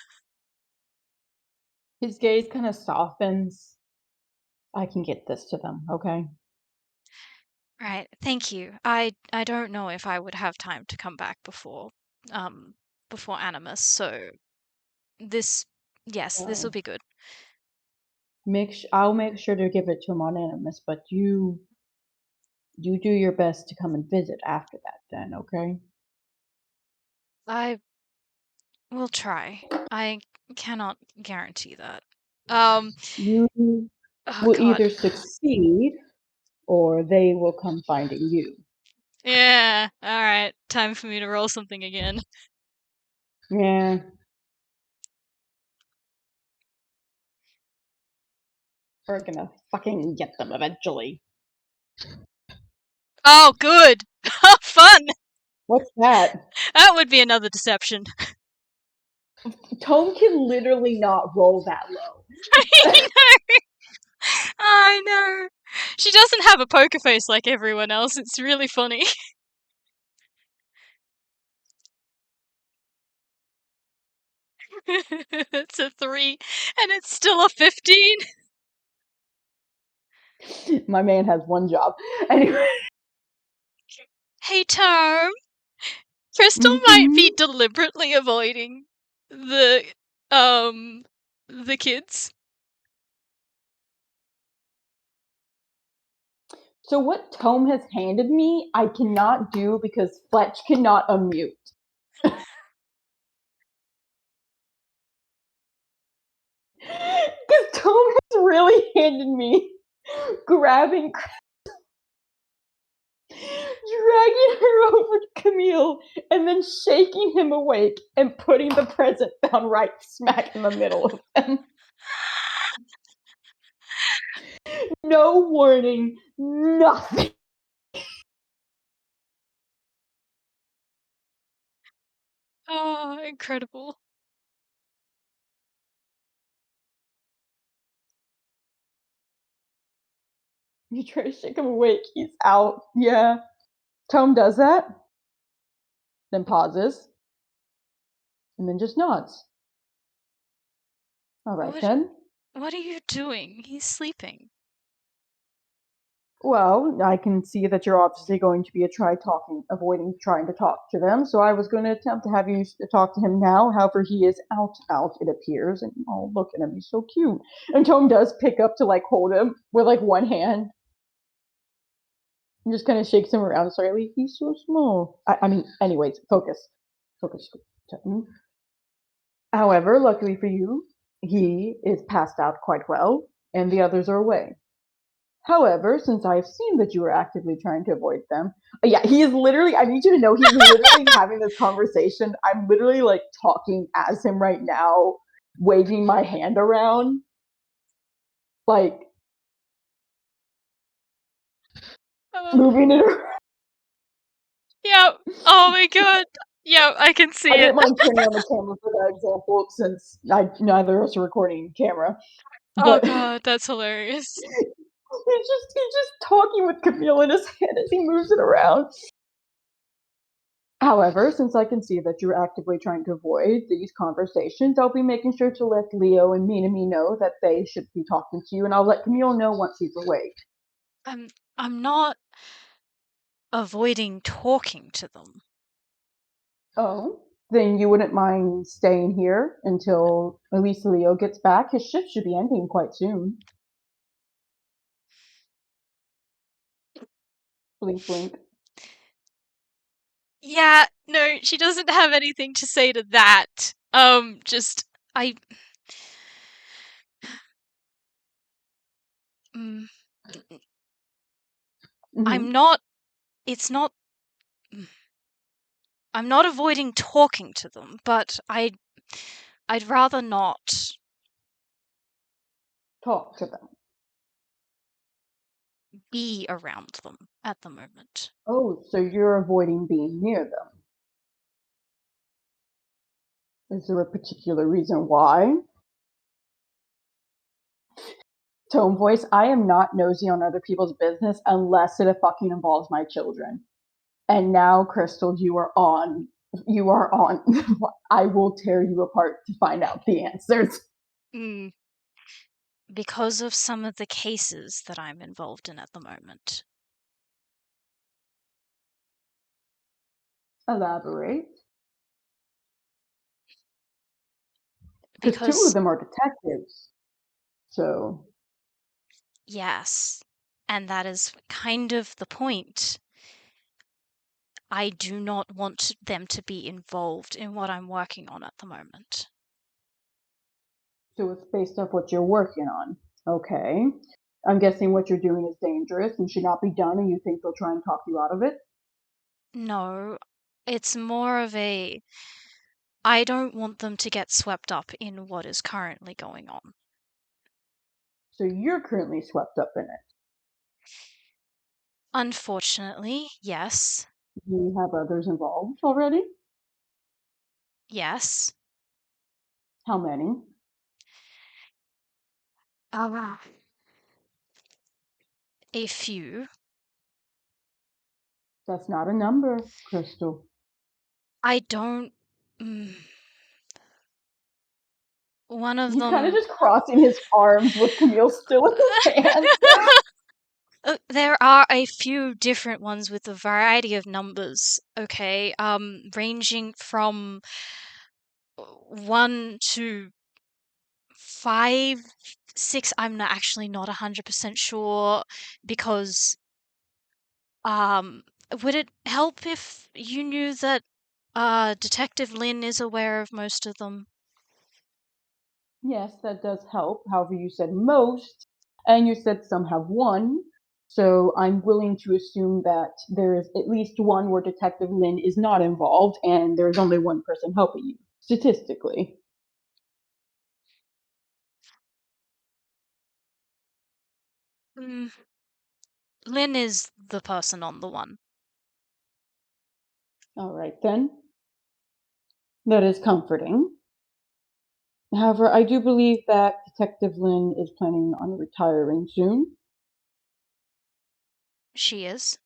Speaker 1: His gaze kind of softens. I can get this to them, okay?
Speaker 2: Right, thank you. I don't know if I would have time to come back um before Animus, so this yes, this will
Speaker 1: Uh,
Speaker 2: be good.
Speaker 1: I'll make sure to give it to him on Animus, but you do your best to come and visit after that then, okay?
Speaker 2: I will try. I cannot guarantee that. Um
Speaker 1: You
Speaker 2: oh
Speaker 1: will
Speaker 2: god.
Speaker 1: either succeed or they will come finding you.
Speaker 2: Yeah, all right. Time for me to roll something again.
Speaker 1: Yeah. We're gonna fucking get them eventually.
Speaker 2: Oh, good. Fun.
Speaker 1: What's that?
Speaker 2: That would be another deception.
Speaker 1: Tome can literally not roll that low.
Speaker 2: I know. She doesn't have a poker face like everyone else. It's really funny. It's a 3, and it's still a 15.
Speaker 1: My man has one job. Anyway.
Speaker 2: Hey, Tome. Crystal might
Speaker 1: Mm-hmm.
Speaker 2: be deliberately avoiding um the kids.
Speaker 1: So what Tome has handed me, I cannot do because Fletch cannot unmute. literally handed me grabbing, dragging her over to Camille, and then shaking him awake and putting the present down right smack in the middle of them. No warning, nothing.
Speaker 2: Oh, incredible.
Speaker 1: You try to shake him awake, he's out. Yeah. Tome does that, then pauses, and then just nods. All right, then.
Speaker 2: What are you doing? He's sleeping.
Speaker 1: Well, I can see that you're obviously going to be avoiding trying to talk to them, so I was going to attempt to have you talk to him now. However, he is out, it appears, and oh, look at him, he's so cute. And Tome does pick up to, like, hold him with, like, one hand. And just kind of shakes him around slightly. He's so small. I mean, anyways, focus. Focus. However, luckily for you, he is passed out quite well, and the others are away. However, since I've seen that you are actively trying to avoid them, yeah, he is literally, I need you to know, he's literally having this conversation. I'm literally, like, talking as him right now, waving my hand around. Like, moving it around.
Speaker 2: Yep. Oh my god. Yep, I can see
Speaker 1: I
Speaker 2: it.
Speaker 1: didn't mind turning on the camera for that example since neither of us are recording camera.
Speaker 2: Oh
Speaker 1: But
Speaker 2: god, that's hilarious.
Speaker 1: he's just talking with Camille in his hand as he moves it around. However, since I can see that you're actively trying to avoid these conversations, I'll be making sure to let Leo and Minami know that they should be talking to you, and I'll let Camille know once he's awake.
Speaker 2: I'm not avoiding talking to them.
Speaker 1: Oh, then you wouldn't mind staying here until at least Leo gets back? His shift should be ending quite soon. Blink, blink.
Speaker 2: Yeah, no, she doesn't have anything to say to that. Just I mm, I'm
Speaker 1: Mm-hmm.
Speaker 2: not it's not I'm not avoiding talking to them, but I'd rather not
Speaker 1: Talk to them.
Speaker 2: be around them at the moment.
Speaker 1: Oh, so you're avoiding being near them. Is there a particular reason why? Tone voice, I am not nosy on other people's business unless it fucking involves my children. And now, Crystal, you are on. You are on. I will tear you apart to find out the answers.
Speaker 2: Mm, because of some of the cases that I'm involved in at the moment.
Speaker 1: Elaborate. Because two
Speaker 2: Because
Speaker 1: of them are detectives. So,
Speaker 2: yes, and that is kind of the point. I do not want them to be involved in what I'm working on at the moment.
Speaker 1: so it's based off what you're working on. Okay. I'm guessing what you're doing is dangerous and should not be done, and you think they'll try and talk you out of it?
Speaker 2: No, it's more of a I don't want them to get swept up in what is currently going on.
Speaker 1: So you're currently swept up in it.
Speaker 2: Unfortunately, yes.
Speaker 1: Do you have others involved already?
Speaker 2: Yes.
Speaker 1: How many?
Speaker 2: Uh, a few.
Speaker 1: That's not a number, Crystal.
Speaker 2: I don't. Mm, one of
Speaker 1: He's kind of
Speaker 2: them.
Speaker 1: just crossing his arms with Camille still in his hands.
Speaker 2: There are a few different ones with a variety of numbers, okay? Ranging from 1 to 5, 6. I'm not actually not 100% sure because would it help if you knew that Detective Lynn is aware of most of them?
Speaker 1: Yes, that does help. However, you said most, and you said some have one. So I'm willing to assume that there is at least one where Detective Lynn is not involved, and there's only one person helping you, statistically.
Speaker 2: Mm, Lynn is the person on the one.
Speaker 1: All right, then. That is comforting. However, I do believe that Detective Lynn is planning on retiring soon,
Speaker 2: She is.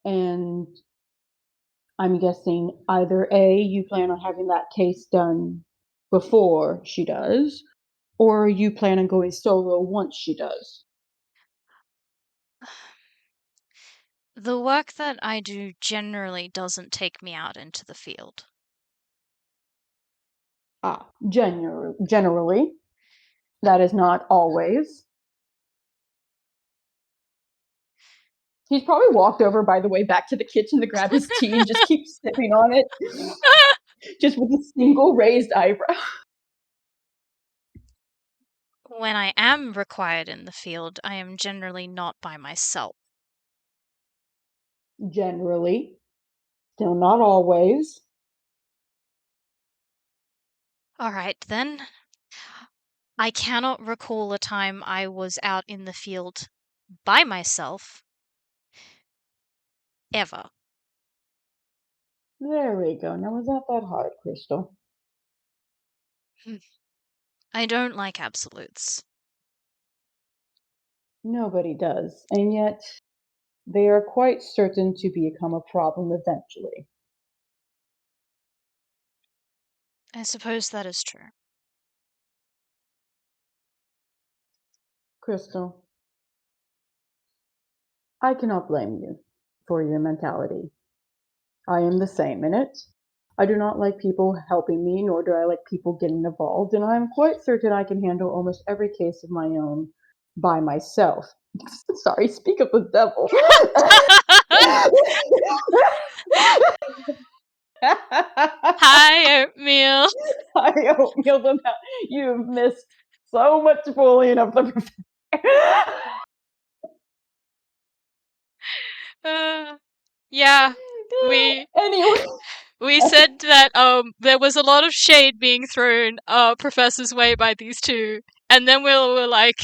Speaker 1: and I'm guessing either A, you plan on having that case done before she does, or you plan on going solo once she does.
Speaker 2: The work that I do generally doesn't take me out into the field.
Speaker 1: Generally. That is not always. He's probably walked over, by the way, back to the kitchen to grab his tea and just keep sipping on it, just with a single raised eyebrow.
Speaker 2: When I am required in the field, I am generally not by myself.
Speaker 1: Generally. Still not always.
Speaker 2: All right, then. I cannot recall a time I was out in the field by myself, ever.
Speaker 1: There we go. Now, was that hard, Crystal?
Speaker 2: I don't like absolutes.
Speaker 1: Nobody does. And yet, they are quite certain to become a problem eventually.
Speaker 2: I suppose that is true.
Speaker 1: Crystal, I cannot blame you for your mentality. I am the same in it. I do not like people helping me, nor do I like people getting involved, and I am quite certain I can handle almost every case of my own by myself. Sorry, speak of the devil.
Speaker 2: Hi, oatmeal.
Speaker 1: I oatmeal them out. You've missed so much bullying of the professor.
Speaker 2: Yeah, we
Speaker 1: Anyway.
Speaker 2: we said that there was a lot of shade being thrown Professor's way by these two, and then we were like,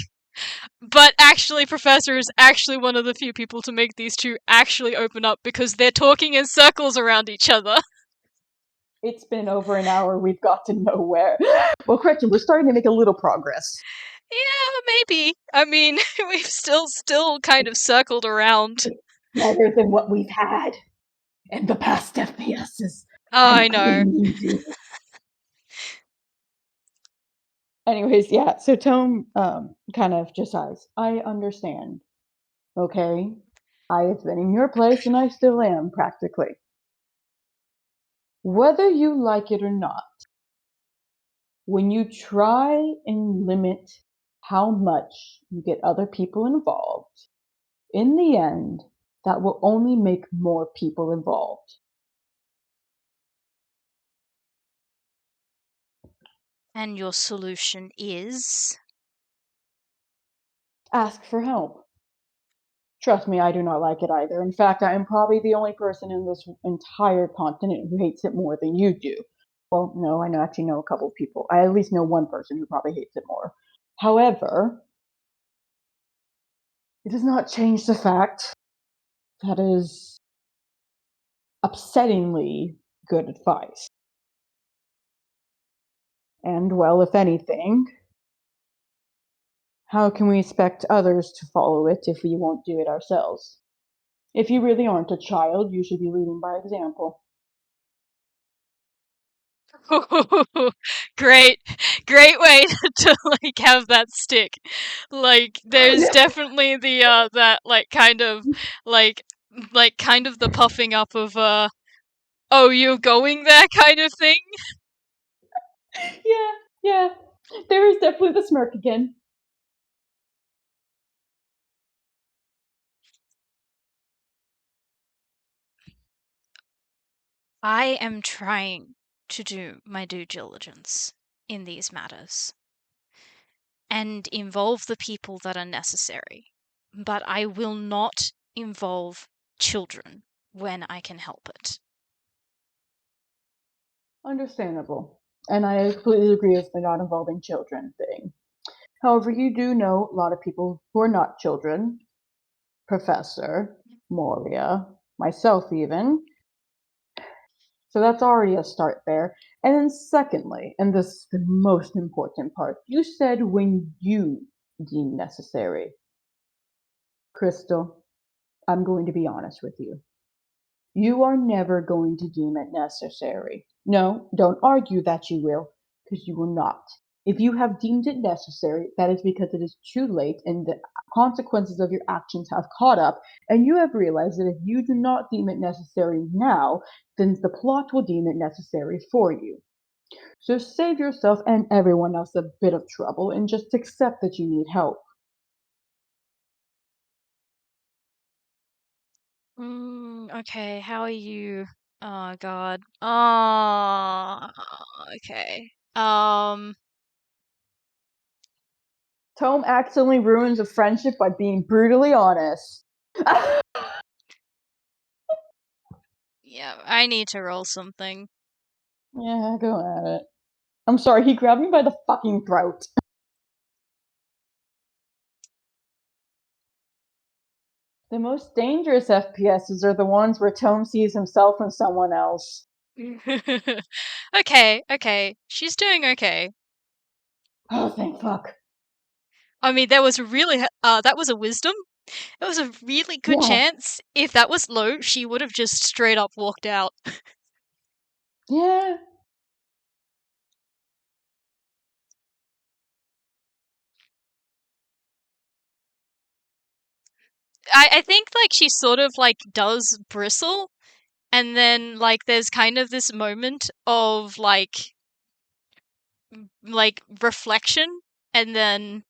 Speaker 2: but actually, Professor is actually one of the few people to make these two actually open up because they're talking in circles around each other.
Speaker 1: It's been over an hour. We've got to nowhere. Well, correction, we're starting to make a little progress.
Speaker 2: Yeah, maybe. I mean, we've still kind of circled around.
Speaker 1: Better than what we've had in the past FPSs.
Speaker 2: Oh,
Speaker 1: I'm
Speaker 2: I know.
Speaker 1: claiming you. Anyways, yeah, so Tome kind of just says, I understand. Okay? I have been in your place and I still am, practically. Whether you like it or not, when you try and limit how much you get other people involved, in the end, that will only make more people involved.
Speaker 2: And your solution is?
Speaker 1: Ask for help. Trust me, I do not like it either. In fact, I am probably the only person in this entire continent who hates it more than you do. Well, no, actually know a couple of people. I at least know one person who probably hates it more. However, it does not change the fact that is upsettingly good advice. And, well, if anything, how can we expect others to follow it if we won't do it ourselves? If you really aren't a child, you should be leading by example.
Speaker 2: Great, great way to like have that stick. Like, there's definitely the that like kind of the puffing up of oh, you're going there kind of thing.
Speaker 1: Yeah, yeah. There is definitely the smirk again.
Speaker 2: I am trying to do my due diligence. in these matters and involve the people that are necessary, but I will not involve children when I can help it.
Speaker 1: Understandable. And I completely agree with the not involving children thing. However, you do know a lot of people who are not children. Professor, Moria, myself even. So that's already a start there. And then secondly, and this is the most important part, you said when you deem necessary. Crystal, I'm going to be honest with you. You are never going to deem it necessary. No, don't argue that you will, because you will not. If you have deemed it necessary, that is because it is too late and the consequences of your actions have caught up, and you have realized that if you do not deem it necessary now, then the plot will deem it necessary for you. So save yourself and everyone else a bit of trouble and just accept that you need help.
Speaker 2: Okay, how are you? Oh God. Oh, okay.
Speaker 1: Tome accidentally ruins a friendship by being brutally honest.
Speaker 2: Yeah, I need to roll something.
Speaker 1: Yeah, go at it. I'm sorry, he grabbed me by the fucking throat. The most dangerous FPSs are the ones where Tome sees himself in someone else.
Speaker 2: Okay. She's doing okay.
Speaker 1: Oh, thank fuck.
Speaker 2: I mean, there was really that was a wisdom. It was a really good
Speaker 1: Yeah,
Speaker 2: chance. If that was low, she would have just straight up walked out.
Speaker 1: yeah.
Speaker 2: I think like she sort of like does bristle, and then like there's kind of this moment of like reflection, and then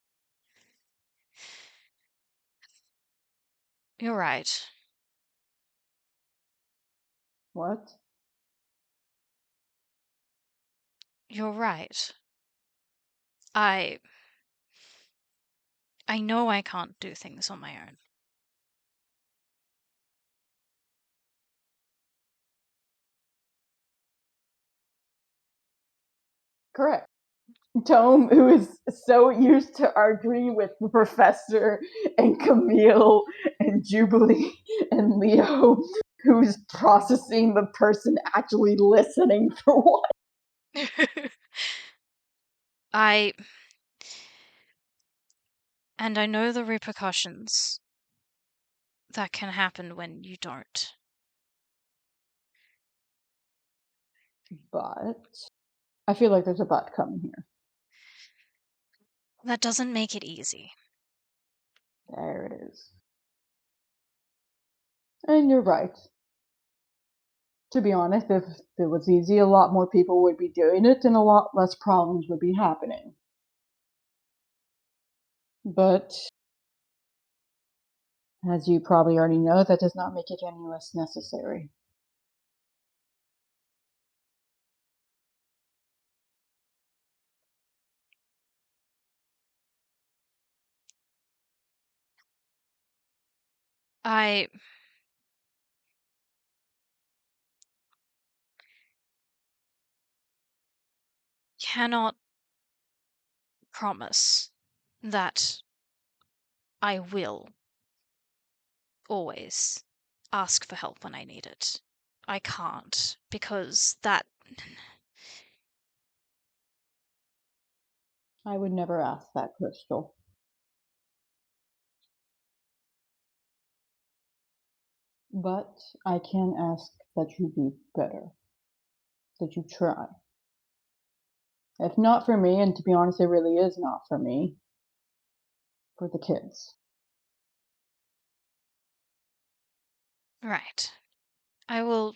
Speaker 2: you're right.
Speaker 1: What?
Speaker 2: You're right. I I know I can't do things on my own.
Speaker 1: Correct. Tome, who is so used to arguing with the professor and Camille and Jubilee and Leo, who's processing the person actually listening for what?
Speaker 2: I and I know the repercussions that can happen when you don't.
Speaker 1: But I feel like there's a but coming here.
Speaker 2: That doesn't make it easy.
Speaker 1: There it is. And you're right. To be honest, if it was easy, a lot more people would be doing it and a lot less problems would be happening. But as you probably already know, that does not make it any less necessary.
Speaker 2: I cannot promise that I will always ask for help when I need it. I can't, because that.
Speaker 1: I would never ask that, Crystal. But I can ask that you do better, that you try. If not for me, and to be honest, it really is not for me, for the kids.
Speaker 2: Right. I will.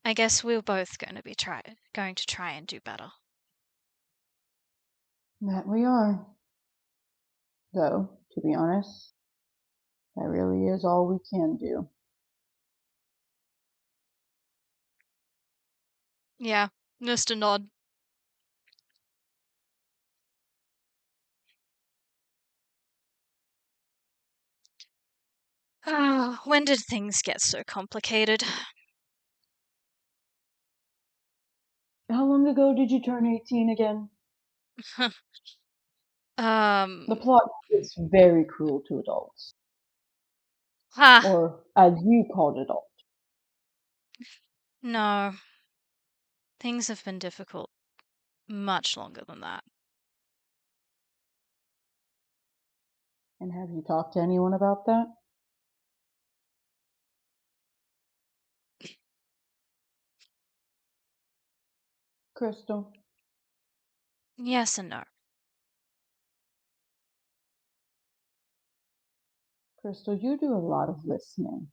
Speaker 2: I guess we're both going to try and do better.
Speaker 1: That we are. Though, to be honest, that really is all we can do.
Speaker 2: Yeah, just a nod. When did things get so complicated?
Speaker 1: How long ago did you turn 18 again? The plot is very cruel to adults. Or, as you called adults.
Speaker 2: No. Things have been difficult much longer than that.
Speaker 1: And have you talked to anyone about that? Crystal?
Speaker 2: Yes and no.
Speaker 1: Crystal, you do a lot of listening.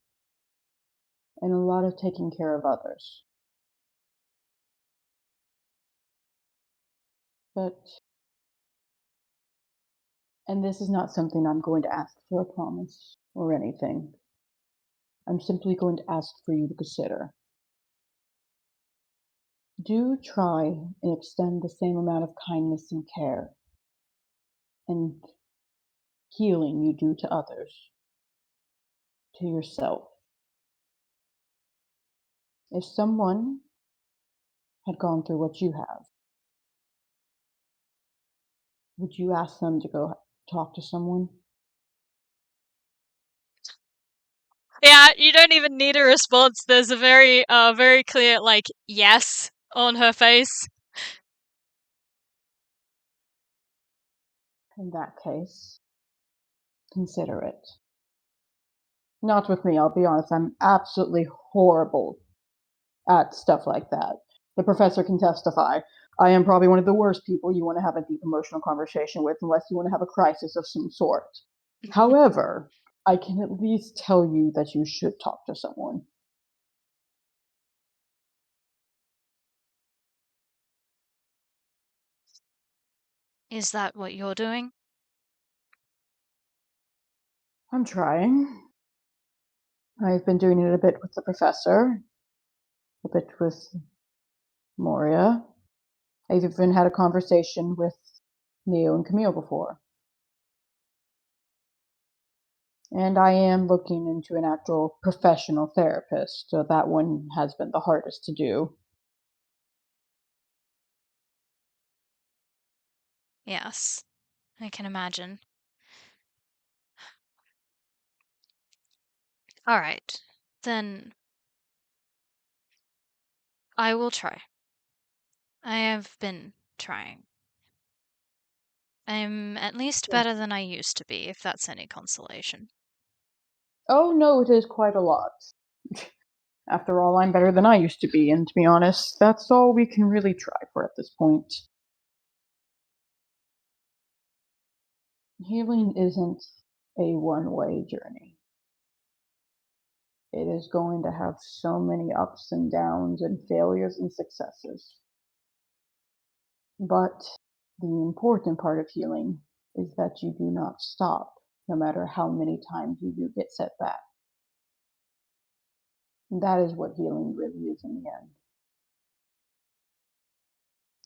Speaker 1: And a lot of taking care of others. But, and this is not something I'm going to ask for a promise or anything. I'm simply going to ask for you to consider. Do try and extend the same amount of kindness and care and healing you do to others, to yourself. If someone had gone through what you have, would you ask them to go talk to someone?
Speaker 2: Yeah, you don't even need a response. There's a very clear, yes on her face.
Speaker 1: In that case, consider it. Not with me, I'll be honest. I'm absolutely horrible at stuff like that. The professor can testify. I am probably one of the worst people you want to have a deep emotional conversation with unless you want to have a crisis of some sort. However, I can at least tell you that you should talk to someone.
Speaker 2: Is that what you're doing?
Speaker 1: I'm trying. I've been doing it a bit with the professor, a bit with Moria. I've even had a conversation with Neo and Camille before. And I am looking into an actual professional therapist, so that one has been the hardest to do.
Speaker 2: Yes, I can imagine. Alright, then I will try. I have been trying. I'm at least better than I used to be, if that's any consolation.
Speaker 1: Oh no, it is quite a lot. After all, I'm better than I used to be, and to be honest, that's all we can really try for at this point. Healing isn't a one-way journey. It is going to have so many ups and downs and failures and successes. But the important part of healing is that you do not stop, no matter how many times you do get set back. And that is what healing really is in the end.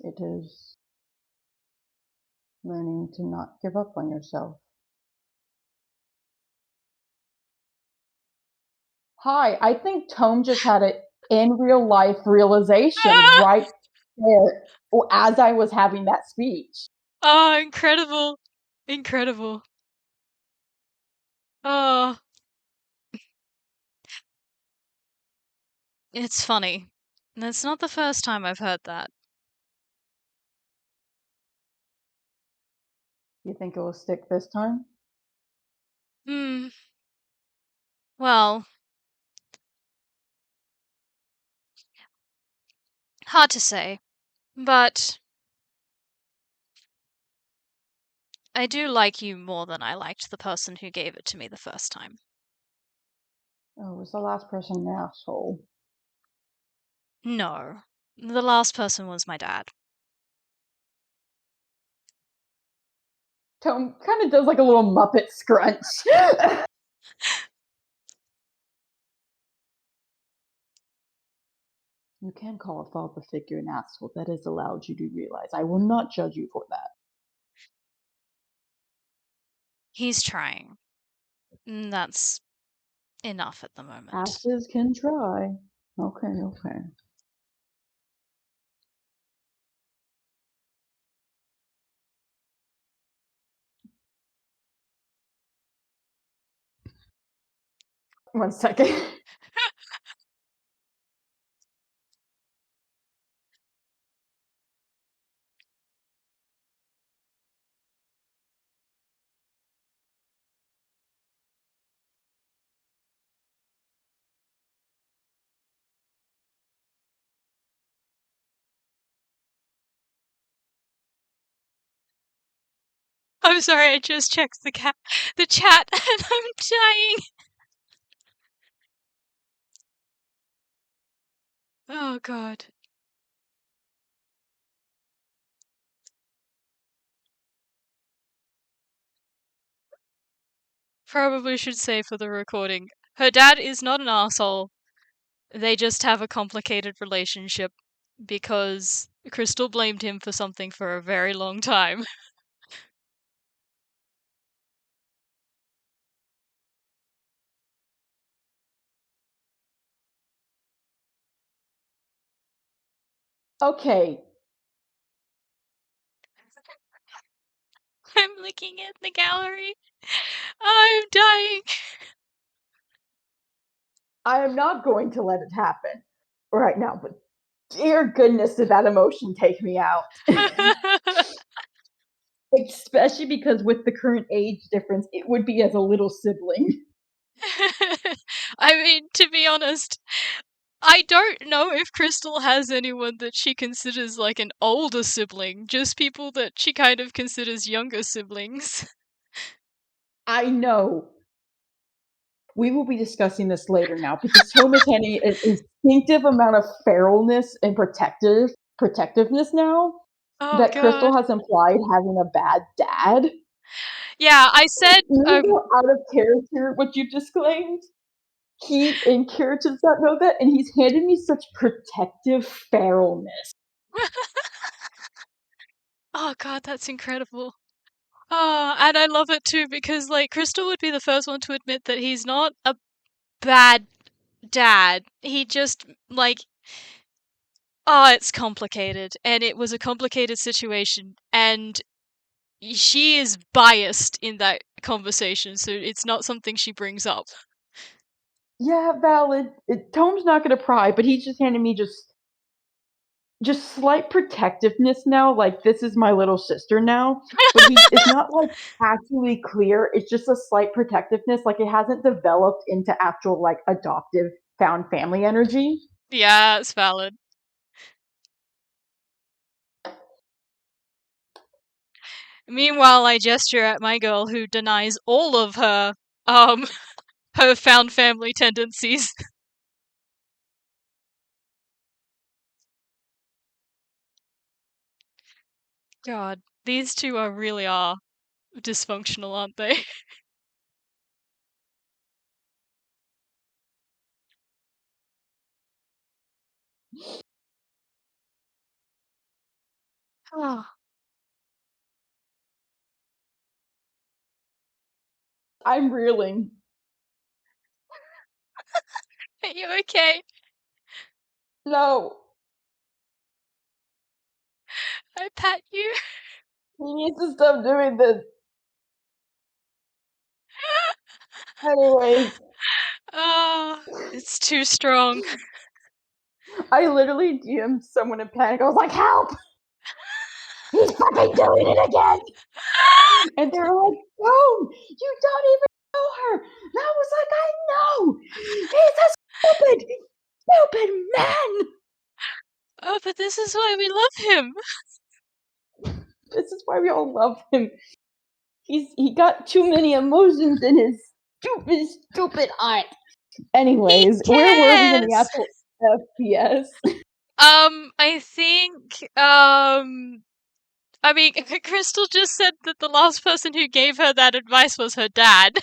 Speaker 1: It is learning to not give up on yourself. Hi, I think Tome just had an in real life realization right there as I was having that speech.
Speaker 2: Oh, incredible. Incredible. Oh. It's funny. That's not the first time I've heard that.
Speaker 1: You think it will stick this time?
Speaker 2: Hmm. Well, hard to say. But I do like you more than I liked the person who gave it to me the first time.
Speaker 1: Oh, was the last person an asshole?
Speaker 2: No. The last person was my dad.
Speaker 1: Tome kind of does like a little Muppet scrunch. You can call a father figure an asshole. That is allowed, you do realize. I will not judge you for that.
Speaker 2: He's trying. That's enough at the moment.
Speaker 1: Axes can try. Okay. One second.
Speaker 2: I'm sorry, I just checked the chat and I'm dying. Oh god. Probably should say for the recording, her dad is not an asshole. They just have a complicated relationship because Crystal blamed him for something for a very long time.
Speaker 1: Okay.
Speaker 2: I'm looking at the gallery. I'm dying.
Speaker 1: I am not going to let it happen right now, but dear goodness, did that emotion take me out. Especially because with the current age difference, it would be as a little sibling.
Speaker 2: I mean, to be honest, I don't know if Crystal has anyone that she considers like an older sibling, just people that she kind of considers younger siblings.
Speaker 1: I know. We will be discussing this later now because Tome is having an instinctive amount of feralness and protectiveness now
Speaker 2: Oh
Speaker 1: that Crystal
Speaker 2: god.
Speaker 1: has implied having a bad dad.
Speaker 2: Yeah, I said
Speaker 1: Even though out of character what you just claimed, he in character does not know that, and he's handed me such protective feralness.
Speaker 2: oh god, that's incredible. Oh, and I love it too because like Crystal would be the first one to admit that he's not a bad dad. He just like it's complicated and it was a complicated situation and she is biased in that conversation, so it's not something she brings up.
Speaker 1: Yeah, valid. Tome's not gonna pry, but he's just handed me just slight protectiveness now, like this is my little sister now. But it's not like actually clear. It's just a slight protectiveness, like it hasn't developed into actual like adoptive found family energy.
Speaker 2: Yeah, it's valid. Meanwhile, I gesture at my girl who denies all of her um her found family tendencies. God, these two are really are dysfunctional, aren't they? Oh,
Speaker 1: I'm reeling.
Speaker 2: are you okay?
Speaker 1: No,
Speaker 2: I pat you.
Speaker 1: he needs to stop doing this. Anyways,
Speaker 2: Oh, it's too strong.
Speaker 1: I literally DM'd someone in panic. I was like, "Help! He's fucking doing it again!" And they're like, "Oh, you don't even know her." And I was like, "I know. He's a stupid man."
Speaker 2: Oh, but this is why we love him.
Speaker 1: This is why we all love him. He got too many emotions in his stupid art.
Speaker 2: He
Speaker 1: Anyways, where were we in the
Speaker 2: cares.
Speaker 1: actual FPS?
Speaker 2: I think I mean, Crystal just said that the last person who gave her that advice was her dad.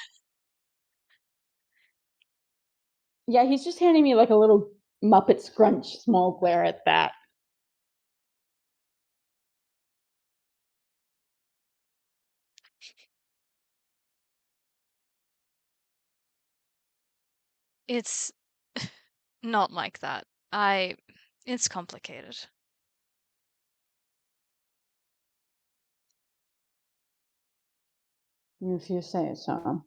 Speaker 1: Yeah, he's just handing me like a little Muppet Scrunch small glare at that.
Speaker 2: It's not like that. It's complicated.
Speaker 1: If you say so.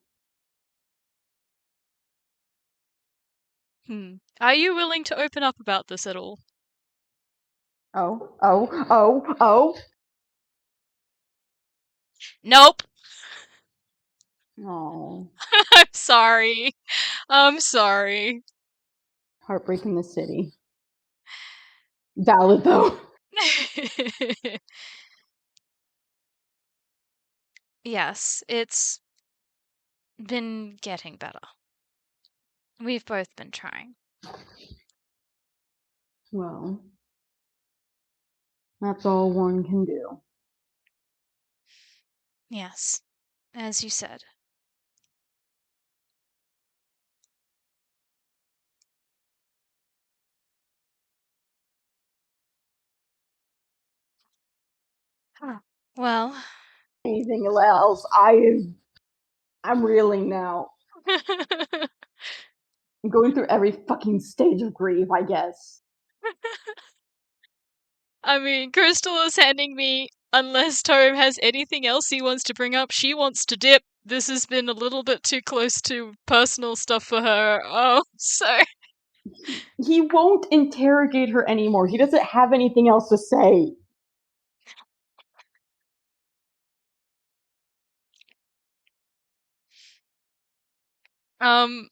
Speaker 2: Are you willing to open up about this at all?
Speaker 1: Oh.
Speaker 2: Nope.
Speaker 1: Oh.
Speaker 2: I'm sorry. I'm sorry.
Speaker 1: Heartbreak in the city. Valid though.
Speaker 2: Yes, it's been getting better. We've both been trying.
Speaker 1: Well, that's all one can do.
Speaker 2: Yes, as you said. Well,
Speaker 1: Anything else? I'm reeling now. I'm going through every fucking stage of grief, I guess.
Speaker 2: I mean, Crystal is handing me, unless Tome has anything else he wants to bring up, she wants to dip. This has been a little bit too close to personal stuff for her. Oh, so.
Speaker 1: He won't interrogate her anymore. He doesn't have anything else to say.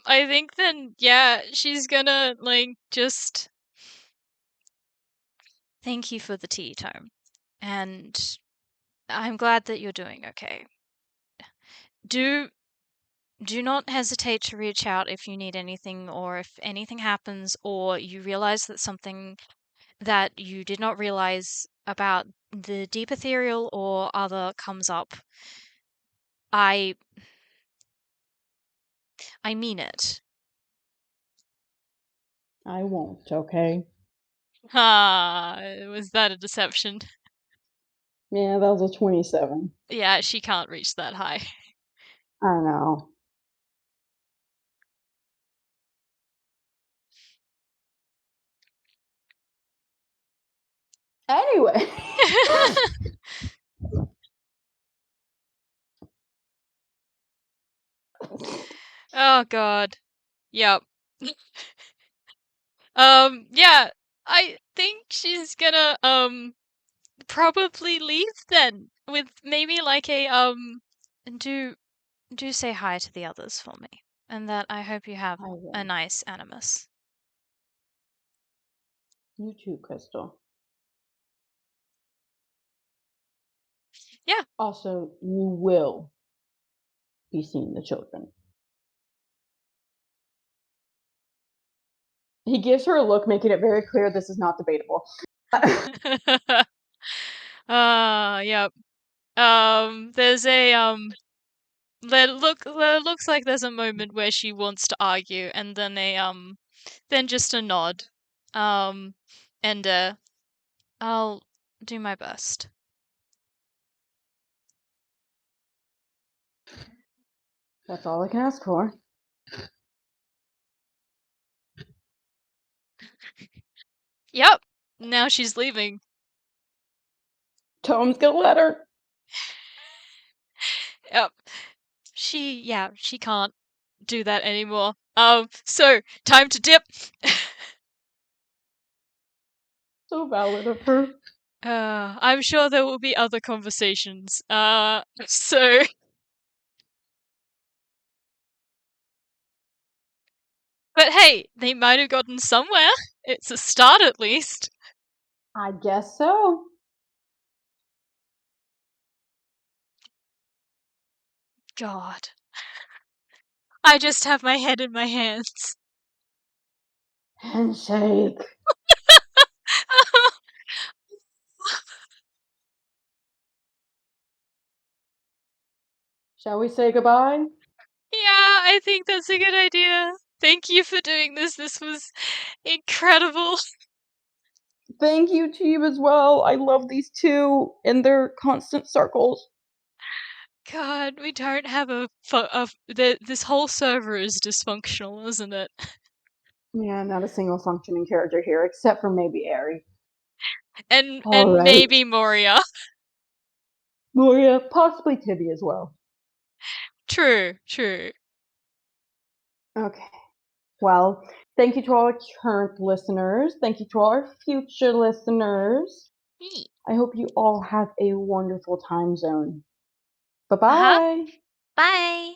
Speaker 2: I think then, yeah, she's gonna, just. Thank you for the tea, Tome. And I'm glad that you're doing okay. Do not hesitate to reach out if you need anything or if anything happens or you realize that something that you did not realize about the Deep Ethereal or other comes up. I mean it.
Speaker 1: I won't, okay?
Speaker 2: Was that a deception?
Speaker 1: Yeah, that was a 27.
Speaker 2: Yeah, she can't reach that high.
Speaker 1: I know. Anyway.
Speaker 2: Oh god. Yep. Yeah, I think she's gonna probably leave then with maybe like a do say hi to the others for me, and that I hope you have a nice Animus.
Speaker 1: You too, Crystal.
Speaker 2: Yeah.
Speaker 1: Also, you will be seeing the children. He gives her a look, making it very clear this is not debatable.
Speaker 2: Yep. There's a there looks like there's a moment where she wants to argue, and then then just a nod. And I'll do my best.
Speaker 1: That's all I can ask for.
Speaker 2: Yep. Now she's leaving.
Speaker 1: Tome's gonna let her.
Speaker 2: Yep. She can't do that anymore. So time to dip.
Speaker 1: So valid of her.
Speaker 2: I'm sure there will be other conversations. So. But hey, they might have gotten somewhere. It's a start at least.
Speaker 1: I guess so.
Speaker 2: God. I just have my head in my hands.
Speaker 1: Handshake. Shall we say goodbye?
Speaker 2: Yeah, I think that's a good idea. Thank you for doing this. This was incredible.
Speaker 1: Thank you to you as well. I love these two in their constant circles.
Speaker 2: God, we don't have this whole server is dysfunctional, isn't it?
Speaker 1: Yeah, not a single functioning character here, except for maybe Aerie.
Speaker 2: And
Speaker 1: Alright.
Speaker 2: maybe Moria.
Speaker 1: Moria, possibly Tibby as well.
Speaker 2: True, true.
Speaker 1: Okay. Well, thank you to all our current listeners. Thank you to all our future listeners. I hope you all have a wonderful time zone. Bye-bye.
Speaker 2: Bye.